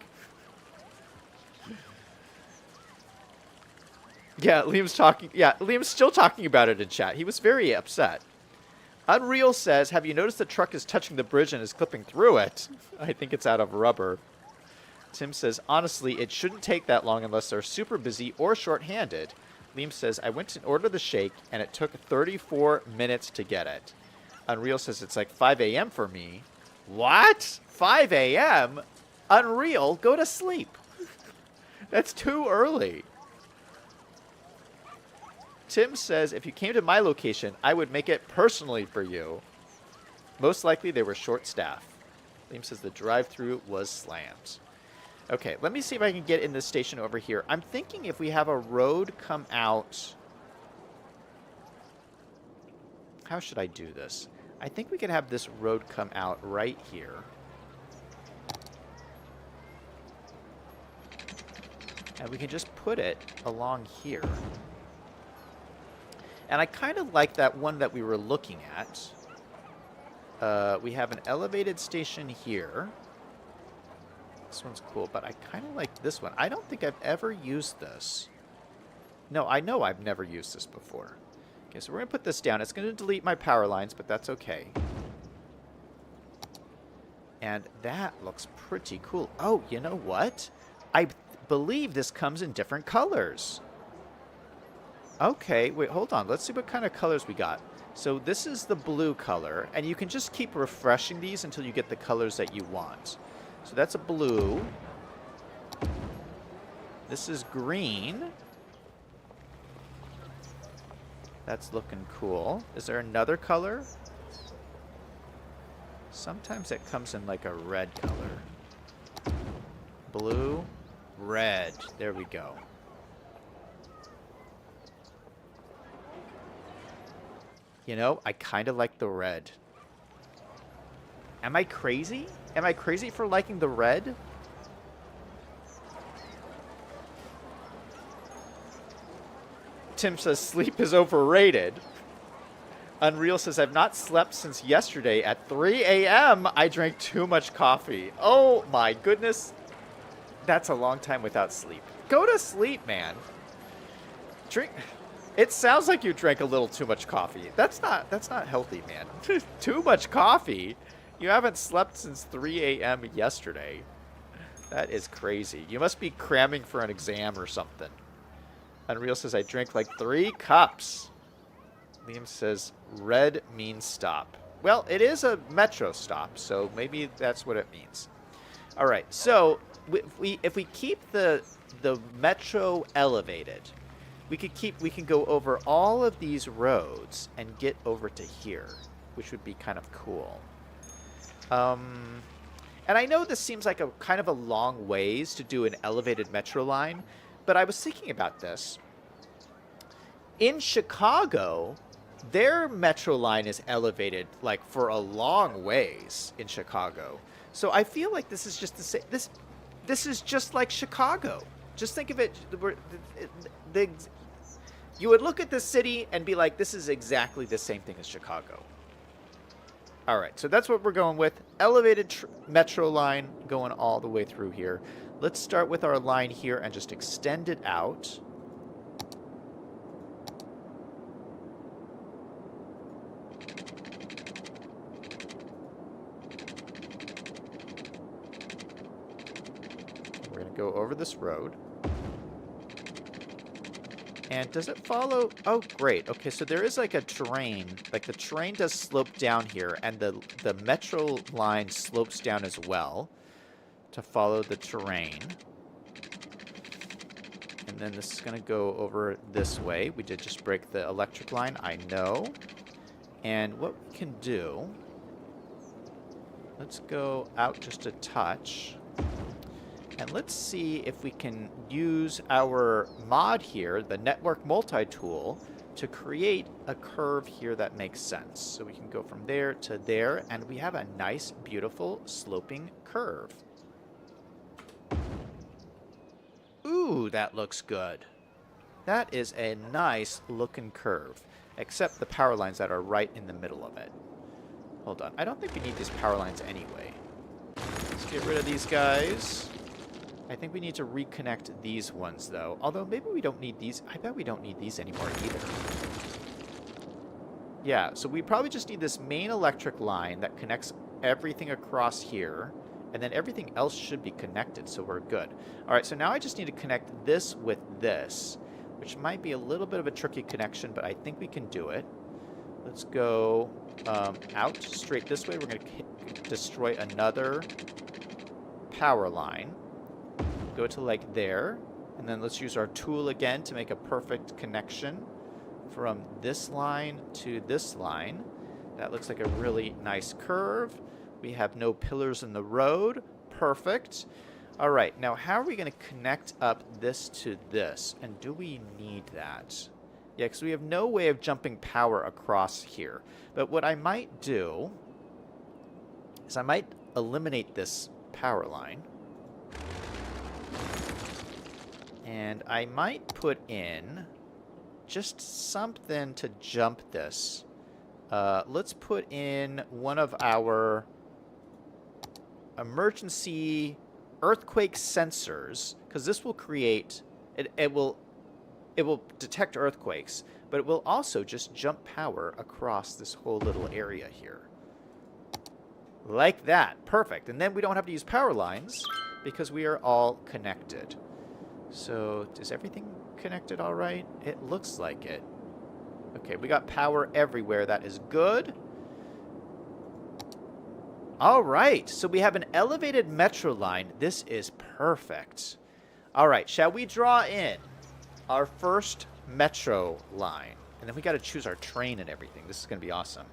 Yeah, Liam's still talking about it in chat. He was very upset. Unreal says, have you noticed the truck is touching the bridge and is clipping through it? I think it's out of rubber. Tim says, honestly, it shouldn't take that long unless they're super busy or short-handed. Liam says, I went to order the shake, and it took 34 minutes to get it. Unreal says, it's like 5 a.m. for me. What? 5 a.m.? Unreal, go to sleep. That's too early. Tim says, if you came to my location, I would make it personally for you. Most likely they were short-staffed. Liam says the drive-thru was slammed. Okay, let me see if I can get in this station over here. I'm thinking if we have a road come out... How should I do this? I think we could have this road come out right here. And we can just put it along here. And I kind of like that one that we were looking at. We have an elevated station here. This one's cool, but I kind of like this one. I don't think I've ever used this. No, I know I've never used this before. Okay, so we're going to put this down. It's going to delete my power lines, but that's okay. And that looks pretty cool. Oh, you know what? I believe this comes in different colors. Okay, wait, hold on. Let's see what kind of colors we got. So this is the blue color, and you can just keep refreshing these until you get the colors that you want. So that's a blue. This is green. That's looking cool. Is there another color? Sometimes it comes in like a red color. Blue, red. There we go. You know, I kind of like the red. Am I crazy? Am I crazy for liking the red? Tim says sleep is overrated. Unreal says, I've not slept since yesterday. At 3 a.m., I drank too much coffee. Oh, my goodness. That's a long time without sleep. Go to sleep, man. Drink. It sounds like you drank a little too much coffee. That's not healthy, man. Too much coffee? You haven't slept since 3 a.m. yesterday. That is crazy. You must be cramming for an exam or something. Unreal says, I drank like 3 cups. Liam says, red means stop. Well, it is a metro stop, so maybe that's what it means. All right, so if we keep the metro elevated, we can go over all of these roads and get over to here, which would be kind of cool. And I know this seems like a kind of a long ways to do an elevated metro line, but I was thinking about this. In Chicago, their metro line is elevated like for a long ways in Chicago. So I feel like this is just the same. This is just like Chicago. Just think of it. You would look at this city and be like, this is exactly the same thing as Chicago. All right, so that's what we're going with. Elevated metro line going all the way through here. Let's start with our line here and just extend it out. We're going to go over this road. And does it follow? Oh, great. Okay, so there is like a terrain. Like the terrain does slope down here, and the metro line slopes down as well to follow the terrain. And then this is going to go over this way. We did just break the electric line, I know. And what we can do, let's go out just a touch. And let's see if we can use our mod here, the network multi-tool, to create a curve here that makes sense. So we can go from there to there, and we have a nice, beautiful, sloping curve. Ooh, that looks good. That is a nice looking curve, except the power lines that are right in the middle of it. Hold on. I don't think we need these power lines anyway. Let's get rid of these guys. I think we need to reconnect these ones, though. Although, maybe we don't need these. I bet we don't need these anymore either. Yeah, so we probably just need this main electric line that connects everything across here. And then everything else should be connected, so we're good. All right, so now I just need to connect this with this, which might be a little bit of a tricky connection, but I think we can do it. Let's go out straight this way. We're going to destroy another power line. Go to like there, and then let's use our tool again to make a perfect connection from this line to this line. That looks like a really nice curve. We have no pillars in the road. Perfect. All right, now how are we going to connect up this to this? And do we need that? Yeah, because we have no way of jumping power across here. But what I might do is I might eliminate this power line. And I might put in just something to jump this. Let's put in one of our emergency earthquake sensors, because this will create, it will detect earthquakes, but it will also just jump power across this whole little area here. Like that. Perfect. And then we don't have to use power lines because we are all connected. So, is everything connected all right? It looks like it. Okay, we got power everywhere. That is good. All right, so we have an elevated metro line. This is perfect. All right, shall we draw in our first metro line? And then we got to choose our train and everything. This is going to be awesome.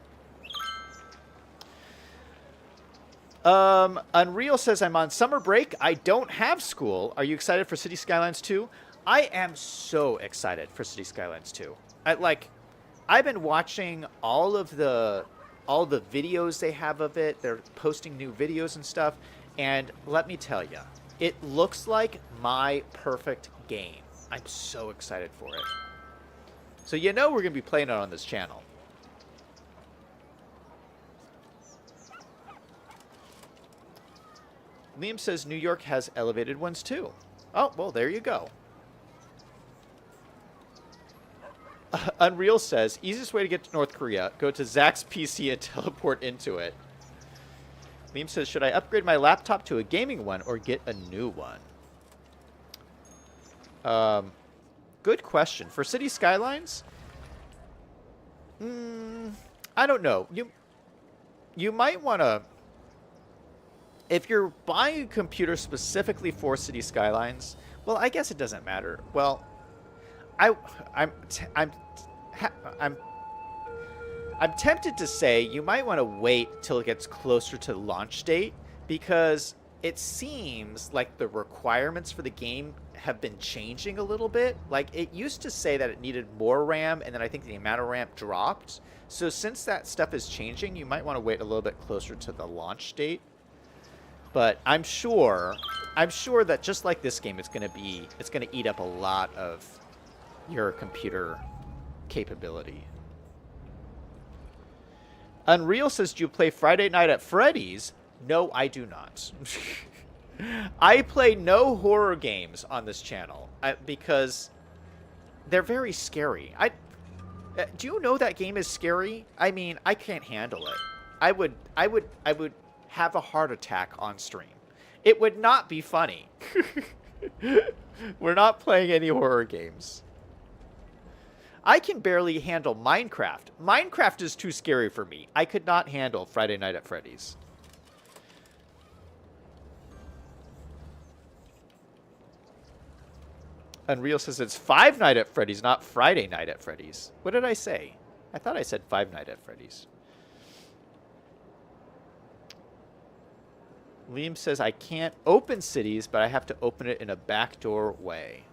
Unreal says, I'm on summer break. I don't have school. Are you excited for City Skylines 2? I am so excited for City Skylines 2. I've been watching all the videos they have of it. They're posting new videos and stuff. And let me tell you, it looks like my perfect game. I'm so excited for it. So you know we're going to be playing it on this channel. Liam says New York has elevated ones too. Oh, well, there you go. Unreal says, easiest way to get to North Korea, go to Zach's PC and teleport into it. Liam says, should I upgrade my laptop to a gaming one or get a new one? Good question. For City Skylines? I don't know. You might want to... If you're buying a computer specifically for City Skylines, well, I guess it doesn't matter. Well, I'm tempted to say you might want to wait till it gets closer to the launch date, because it seems like the requirements for the game have been changing a little bit. Like, it used to say that it needed more RAM, and then I think the amount of RAM dropped. So since that stuff is changing, you might want to wait a little bit closer to the launch date. But I'm sure that just like this game, it's going to eat up a lot of your computer capability. Unreal says, do you play Friday Night at Freddy's? No, I do not. I play no horror games on this channel because they're very scary. Do you know that game is scary? I mean, I can't handle it. I would have a heart attack on stream. It would not be funny. We're not playing any horror games. I can barely handle Minecraft. Minecraft is too scary for me. I could not handle Friday Night at Freddy's. Unreal says it's Five Night at Freddy's, not Friday Night at Freddy's. What did I say? I thought I said Five Night at Freddy's. Liam says, I can't open cities, but I have to open it in a backdoor way.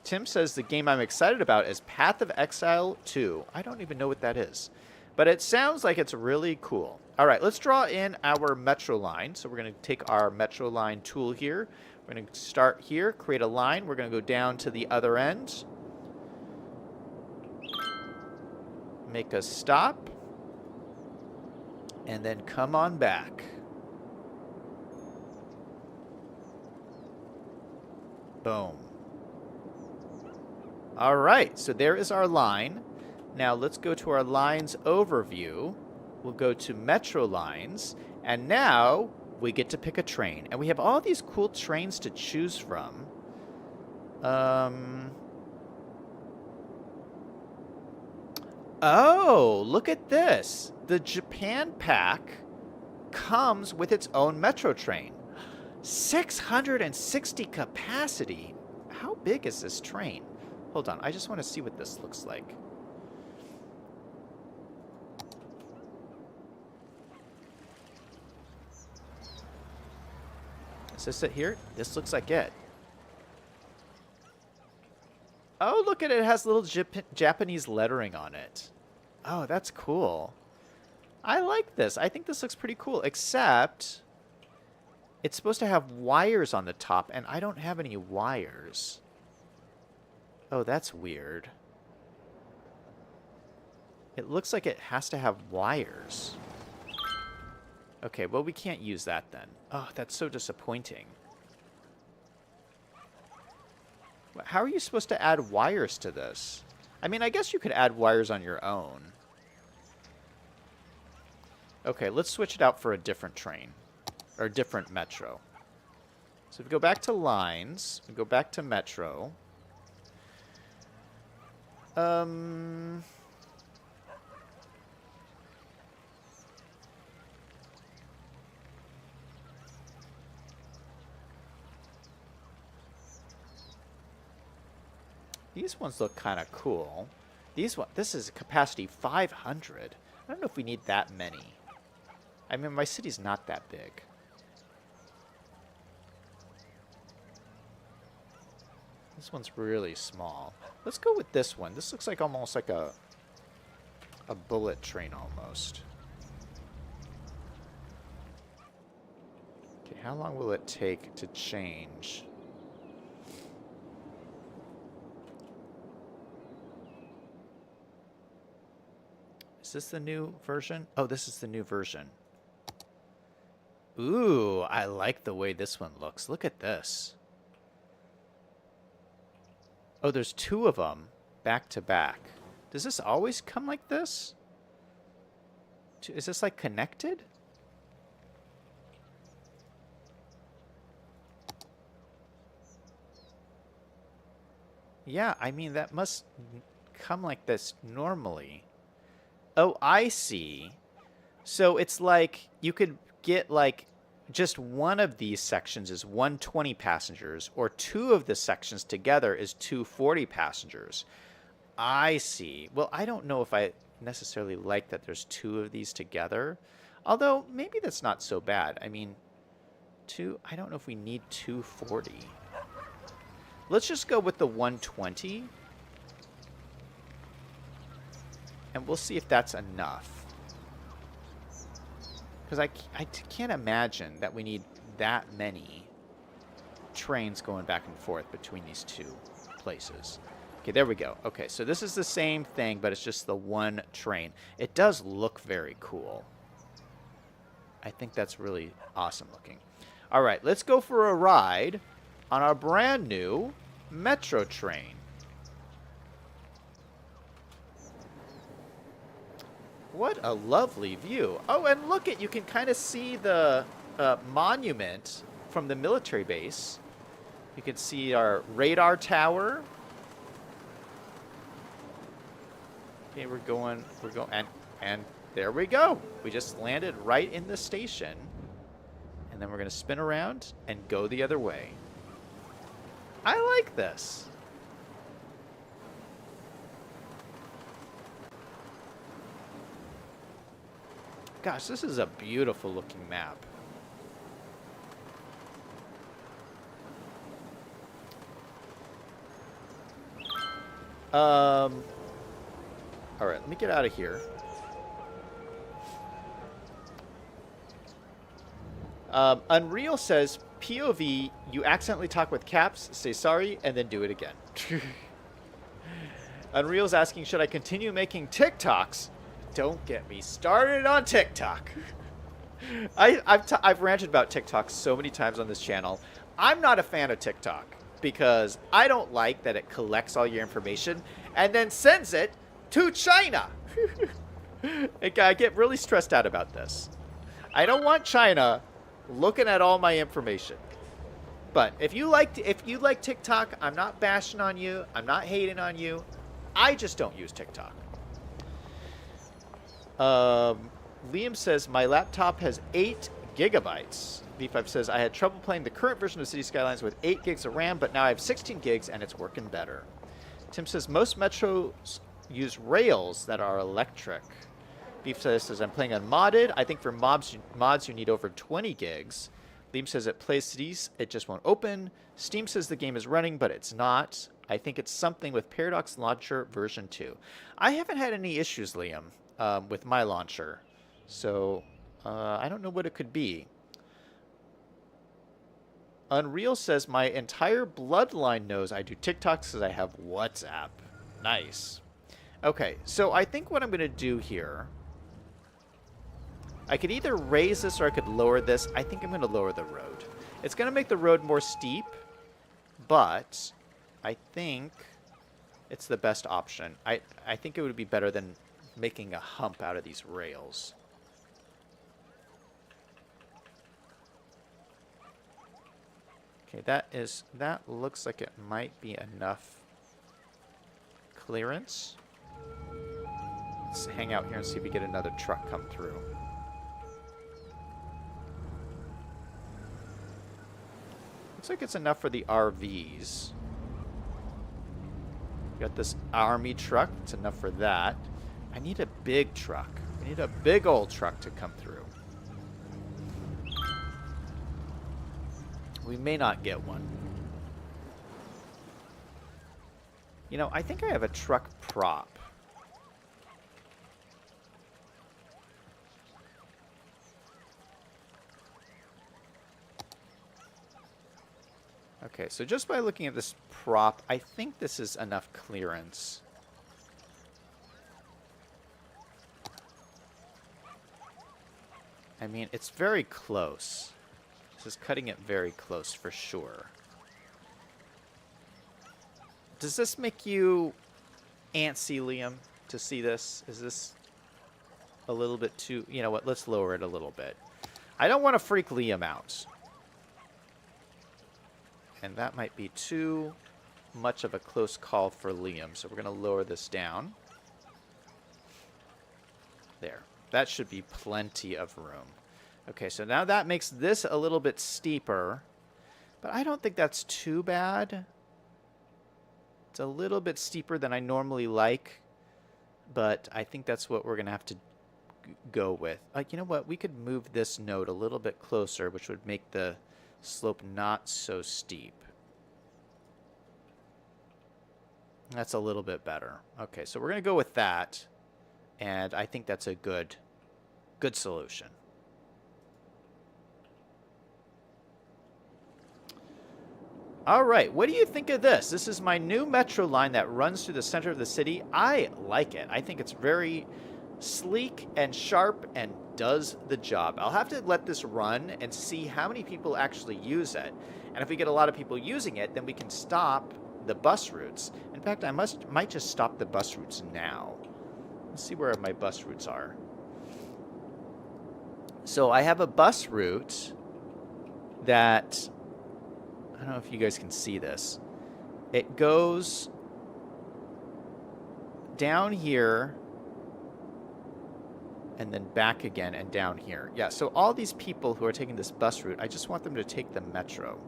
Tim says, the game I'm excited about is Path of Exile 2. I don't even know what that is, but it sounds like it's really cool. All right, let's draw in our metro line. So we're going to take our metro line tool here. We're going to start here, create a line. We're going to go down to the other end. Make a stop. And then come on back. Boom. All right, so there is our line. Now let's go to our lines overview. We'll go to Metro Lines, and now we get to pick a train. And we have all these cool trains to choose from. Oh, look at this. The Japan pack comes with its own metro train. 660 capacity. How big is this train? Hold on, I just want to see what this looks like. Is this it here? This looks like it. Oh, look at it. It has little Japanese lettering on it. Oh, that's cool. I like this. I think this looks pretty cool, except it's supposed to have wires on the top, and I don't have any wires. Oh, that's weird. It looks like it has to have wires. Okay, well, we can't use that then. Oh, that's so disappointing. How are you supposed to add wires to this? I mean, I guess you could add wires on your own. Okay, let's switch it out for a different train. Or a different metro. So if we go back to lines, we go back to metro. These ones look kind of cool. This is capacity 500. I don't know if we need that many. I mean, my city's not that big. This one's really small. Let's go with this one. This looks like almost like a bullet train almost. Okay, how long will it take to change? Is this the new version? Oh, this is the new version. Ooh, I like the way this one looks. Look at this. Oh, there's two of them back to back. Does this always come like this? Is this like connected? Yeah, I mean, that must come like this normally. Oh, I see. So it's like you could get like just one of these sections is 120 passengers, or two of the sections together is 240 passengers. I see. Well, I don't know if I necessarily like that there's two of these together. Although maybe that's not so bad. I mean, I don't know if we need 240. Let's just go with the 120. And we'll see if that's enough. Because I can't imagine that we need that many trains going back and forth between these two places. Okay, there we go. Okay, so this is the same thing, but it's just the one train. It does look very cool. I think that's really awesome looking. All right, let's go for a ride on our brand new metro train. What a lovely view. Oh, and look you can kind of see the monument from the military base. You can see our radar tower. Okay, we're going, and there we go. We just landed right in the station. And then we're going to spin around and go the other way. I like this. Gosh, this is a beautiful looking map. All right, let me get out of here. Unreal says, POV, you accidentally talk with caps, say sorry, and then do it again. Unreal's asking, should I continue making TikToks? Don't get me started on TikTok. I've ranted about TikTok so many times on this channel. I'm not a fan of TikTok because I don't like that it collects all your information and then sends it to China. I get really stressed out about this. I don't want China looking at all my information. But if you like TikTok, I'm not bashing on you. I'm not hating on you. I just don't use TikTok. Liam says, my laptop has 8 gigabytes. V5 says, I had trouble playing the current version of City Skylines with 8 gigs of RAM, but now I have 16 gigs and it's working better. Tim says, most metros use rails that are electric. Beef says, I'm playing unmodded. I think for mods you need over 20 gigs. Liam says it plays cities, it just won't open. Steam says the game is running, but it's not. I think it's something with Paradox Launcher version 2. I haven't had any issues, Liam, with my launcher. So, I don't know what it could be. Unreal says, my entire bloodline knows I do TikToks because I have WhatsApp. Nice. Okay, so I think what I'm going to do here, I could either raise this or I could lower this. I think I'm going to lower the road. It's going to make the road more steep, but I think it's the best option. I think it would be better than making a hump out of these rails. Okay, that looks like it might be enough clearance. Let's hang out here and see if we get another truck come through. Looks like it's enough for the RVs. Got this army truck. It's enough for that. I need a big truck. I need a big old truck to come through. We may not get one. You know, I think I have a truck prop. Okay, so just by looking at this prop, I think this is enough clearance. I mean, it's very close. This is cutting it very close for sure. Does this make you antsy, Liam, to see this? Is this a little bit too... You know what? Let's lower it a little bit. I don't want to freak Liam out. And that might be too much of a close call for Liam. So we're going to lower this down. There. That should be plenty of room. Okay, so now that makes this a little bit steeper. But I don't think that's too bad. It's a little bit steeper than I normally like. But I think that's what we're going to have to go with. You know what? We could move this node a little bit closer, which would make the slope not so steep. That's a little bit better. Okay, so we're going to go with that. And I think that's a good solution. All right, what do you think of this? This is my new metro line that runs through the center of the city. I like it. I think it's very sleek and sharp and does the job. I'll have to let this run and see how many people actually use it. And if we get a lot of people using it, then we can stop the bus routes. In fact, I might just stop the bus routes now. Let's see where my bus routes are. So I have a bus route that... I don't know if you guys can see this. It goes down here and then back again and down here. Yeah, so all these people who are taking this bus route, I just want them to take the metro.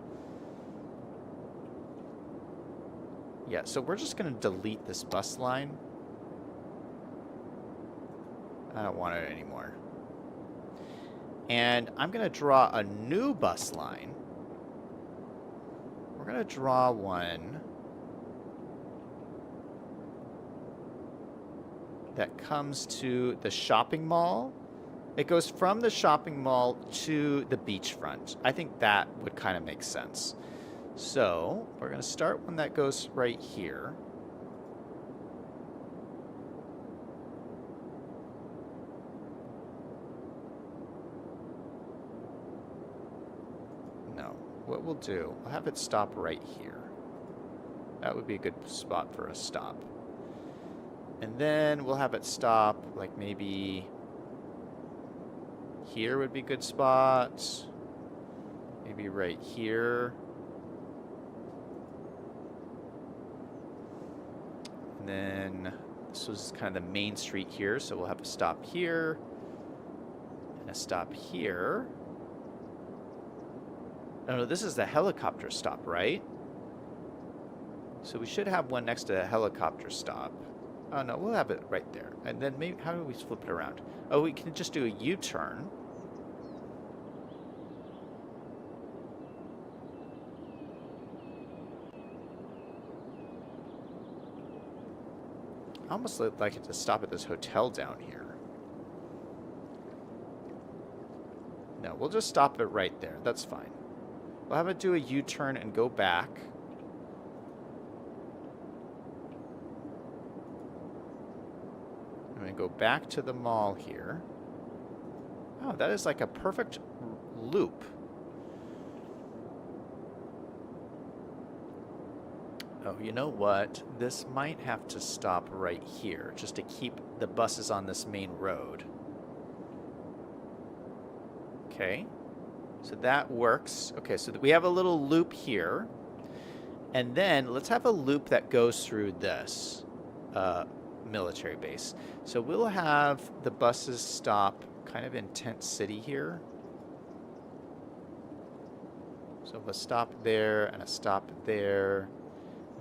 Yeah, so we're just going to delete this bus line. I don't want it anymore. And I'm going to draw a new bus line. We're going to draw one that comes to the shopping mall. It goes from the shopping mall to the beachfront. I think that would kind of make sense. So we're going to start one that goes right here. What we'll do, we'll have it stop right here. That would be a good spot for a stop. And then we'll have it stop, like maybe here would be a good spot. Maybe right here. And then this was kind of the main street here, so we'll have a stop here and a stop here. No, this is the helicopter stop, right? So we should have one next to the helicopter stop. Oh, no, we'll have it right there. And then maybe, how do we flip it around? Oh, we can just do a U-turn. I almost like it to stop at this hotel down here. No, we'll just stop it right there. That's fine. We'll have it do a U-turn and go back. I'm going to go back to the mall here. Oh, that is like a perfect loop. Oh, you know what? This might have to stop right here just to keep the buses on this main road. Okay. So that works. Okay, so we have a little loop here. And then let's have a loop that goes through this military base. So we'll have the buses stop kind of in Tent City here. So we'll stop there and a stop there.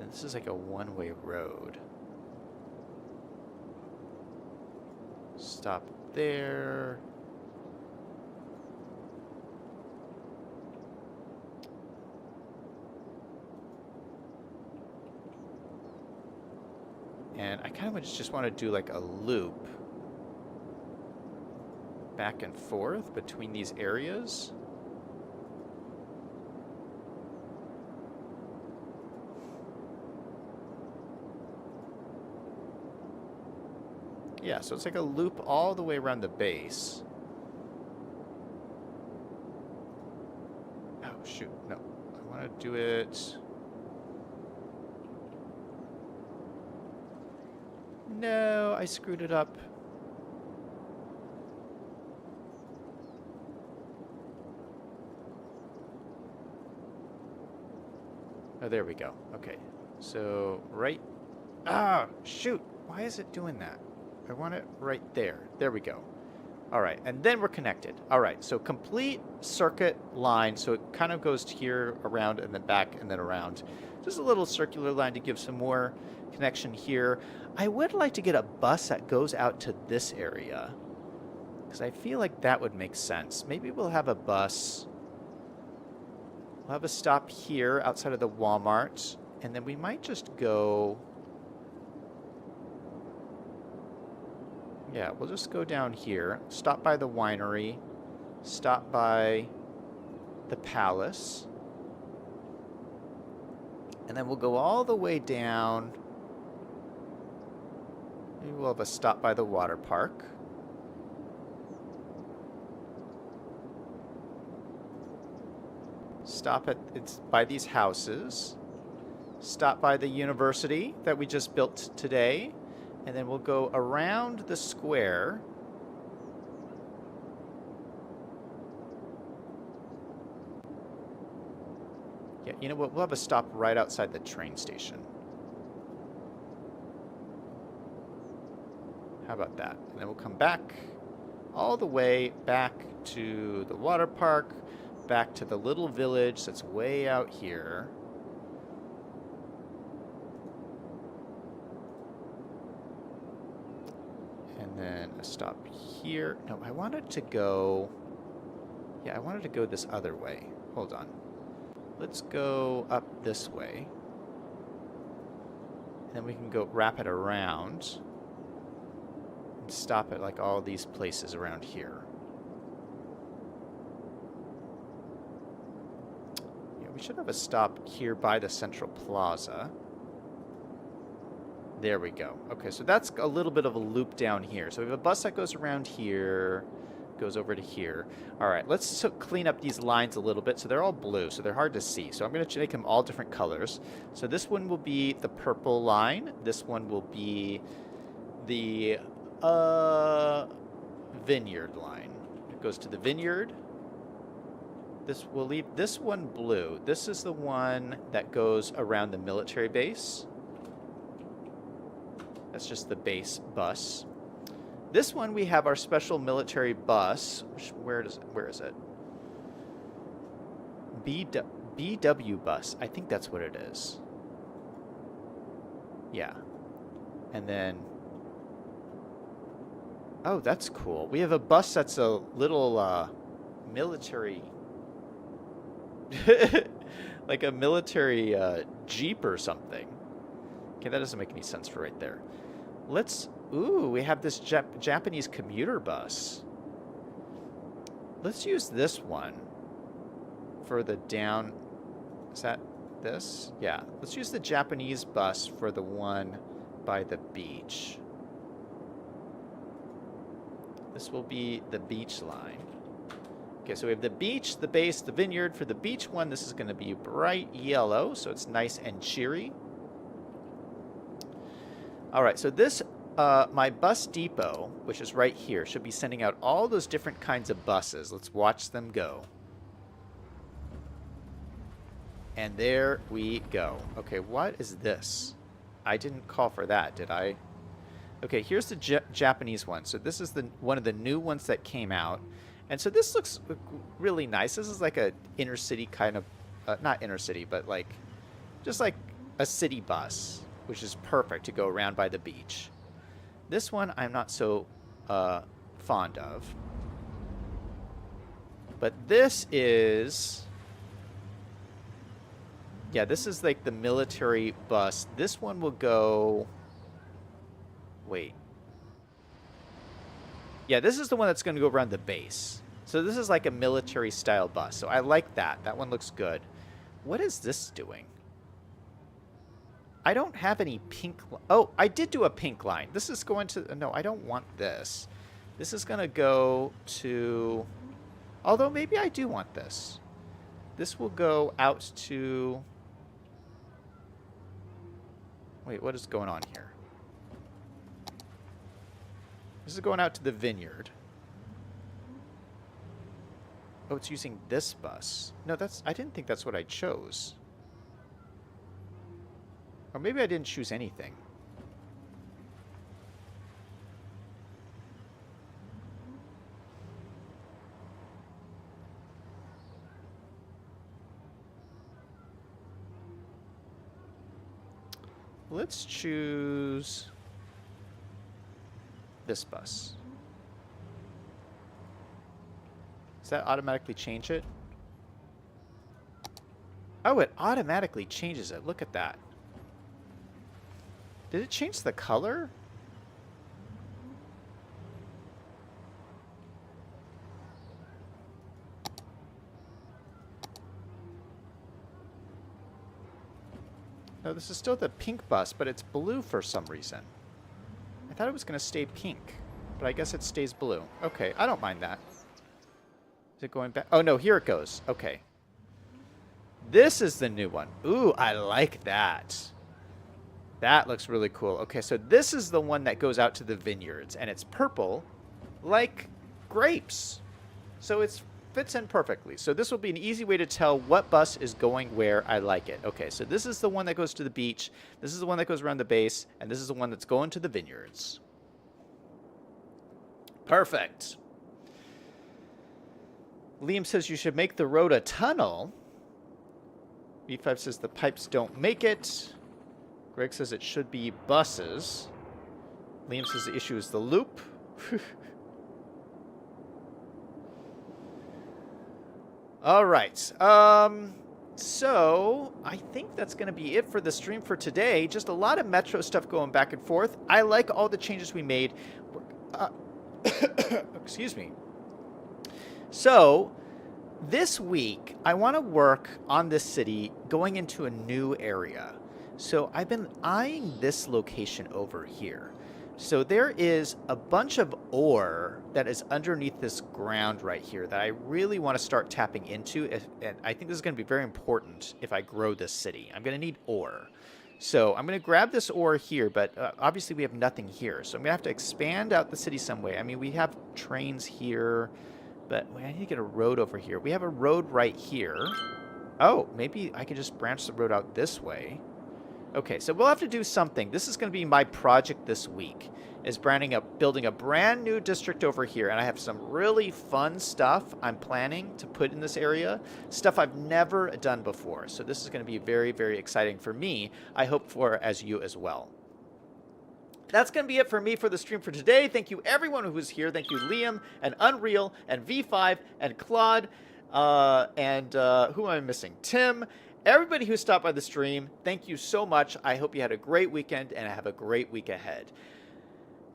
And this is like a one-way road. Stop there. And I kind of just want to do like a loop back and forth between these areas. Yeah, so it's like a loop all the way around the base. want to do it... No, I screwed it up. Oh, there we go. Okay. So, right... Ah, shoot! Why is it doing that? I want it right there. There we go. All right, and then we're connected. All right, so complete circuit line. So it kind of goes to here, around, and then back, and then around. Just a little circular line to give some more connection here. I would like to get a bus that goes out to this area, because I feel like that would make sense. Maybe we'll have a bus. We'll have a stop here outside of the Walmart, and then we might just go... Yeah, we'll just go down here, stop by the winery, stop by the palace, and then we'll go all the way down. Maybe we'll have a stop by the water park. Stop at, it's by these houses. Stop by the university that we just built today. And then we'll go around the square. Yeah, you know what? We'll have a stop right outside the train station. How about that? And then we'll come back all the way back to the water park, back to the little village that's way out here. And then a stop here. No, I wanted to go... Yeah, I wanted to go this other way. Hold on. Let's go up this way. And then we can go wrap it around. And stop at like all these places around here. Yeah, we should have a stop here by the Central Plaza. There we go. Okay, so that's a little bit of a loop down here. So we have a bus that goes around here, goes over to here. All right, let's clean up these lines a little bit. So they're all blue, so they're hard to see. So I'm going to make them all different colors. So this one will be the purple line. This one will be the vineyard line. It goes to the vineyard. This will leave this one blue. This is the one that goes around the military base. That's just the base bus. This one we have our special military bus. Where is it? BW bus. I think that's what it is. Yeah. And then... Oh, that's cool. We have a bus that's a little military... like a military Jeep or something. Okay, that doesn't make any sense for right there. Let's... Ooh, we have this Japanese commuter bus. Let's use this one for the down... Is that this? Yeah. Let's use the Japanese bus for the one by the beach. This will be the beach line. Okay, so we have the beach, the base, the vineyard. For the beach one, this is going to be bright yellow, so it's nice and cheery. All right, so this, my bus depot, which is right here, should be sending out all those different kinds of buses. Let's watch them go. And there we go. Okay, what is this? I didn't call for that, did I? Okay, here's the Japanese one. So this is the one of the new ones that came out. And so this looks really nice. This is like a inner city kind of, not inner city, but like, just like a city bus, which is perfect to go around by the beach. This one I'm not so fond of. But this is... Yeah, this is like the military bus. This one will go... Wait. Yeah, this is the one that's going to go around the base. So this is like a military style bus. So I like that. That one looks good. What is this doing? I don't have any pink... Oh, I did do a pink line. This is going to... No, I don't want this. This is going to go to... Although maybe I do want this. This will go out to... Wait, what is going on here? This is going out to the vineyard. Oh, it's using this bus. No, I didn't think that's what I chose. Or maybe I didn't choose anything. Let's choose this bus. Does that automatically change it? Oh, it automatically changes it. Look at that. Did it change the color? No, this is still the pink bus, but it's blue for some reason. I thought it was going to stay pink, but I guess it stays blue. Okay, I don't mind that. Is it going back? Oh, no, here it goes. Okay. This is the new one. Ooh, I like that. That looks really cool. Okay, so this is the one that goes out to the vineyards, and it's purple like grapes. So it fits in perfectly. So this will be an easy way to tell what bus is going where. I like it. Okay, so this is the one that goes to the beach. This is the one that goes around the base, and this is the one that's going to the vineyards. Perfect. Liam says you should make the road a tunnel. V5 says the pipes don't make it. Greg says it should be buses. Liam says the issue is the loop. All right. So I think that's going to be it for the stream for today. Just a lot of Metro stuff going back and forth. I like all the changes we made. Excuse me. So this week, I want to work on this city going into a new area. So I've been eyeing this location over here. So there is a bunch of ore that is underneath this ground right here that I really want to start tapping into. And I think this is going to be very important if I grow this city. I'm going to need ore. So I'm going to grab this ore here, but obviously we have nothing here. So I'm going to have to expand out the city some way. I mean, we have trains here, but I need to get a road over here. We have a road right here. Oh, maybe I could just branch the road out this way. Okay, so we'll have to do something. This is going to be my project this week, is building a brand new district over here. And I have some really fun stuff I'm planning to put in this area, stuff I've never done before. So this is going to be very, very exciting for me. I hope for as you as well. That's going to be it for me for the stream for today. Thank you everyone who was here. Thank you Liam and Unreal and V5 and Claude and who am I missing? Tim. Everybody who stopped by the stream, thank you so much. I hope you had a great weekend and have a great week ahead.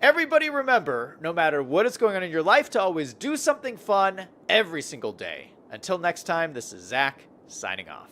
Everybody remember, no matter what is going on in your life, to always do something fun every single day. Until next time, this is Zach signing off.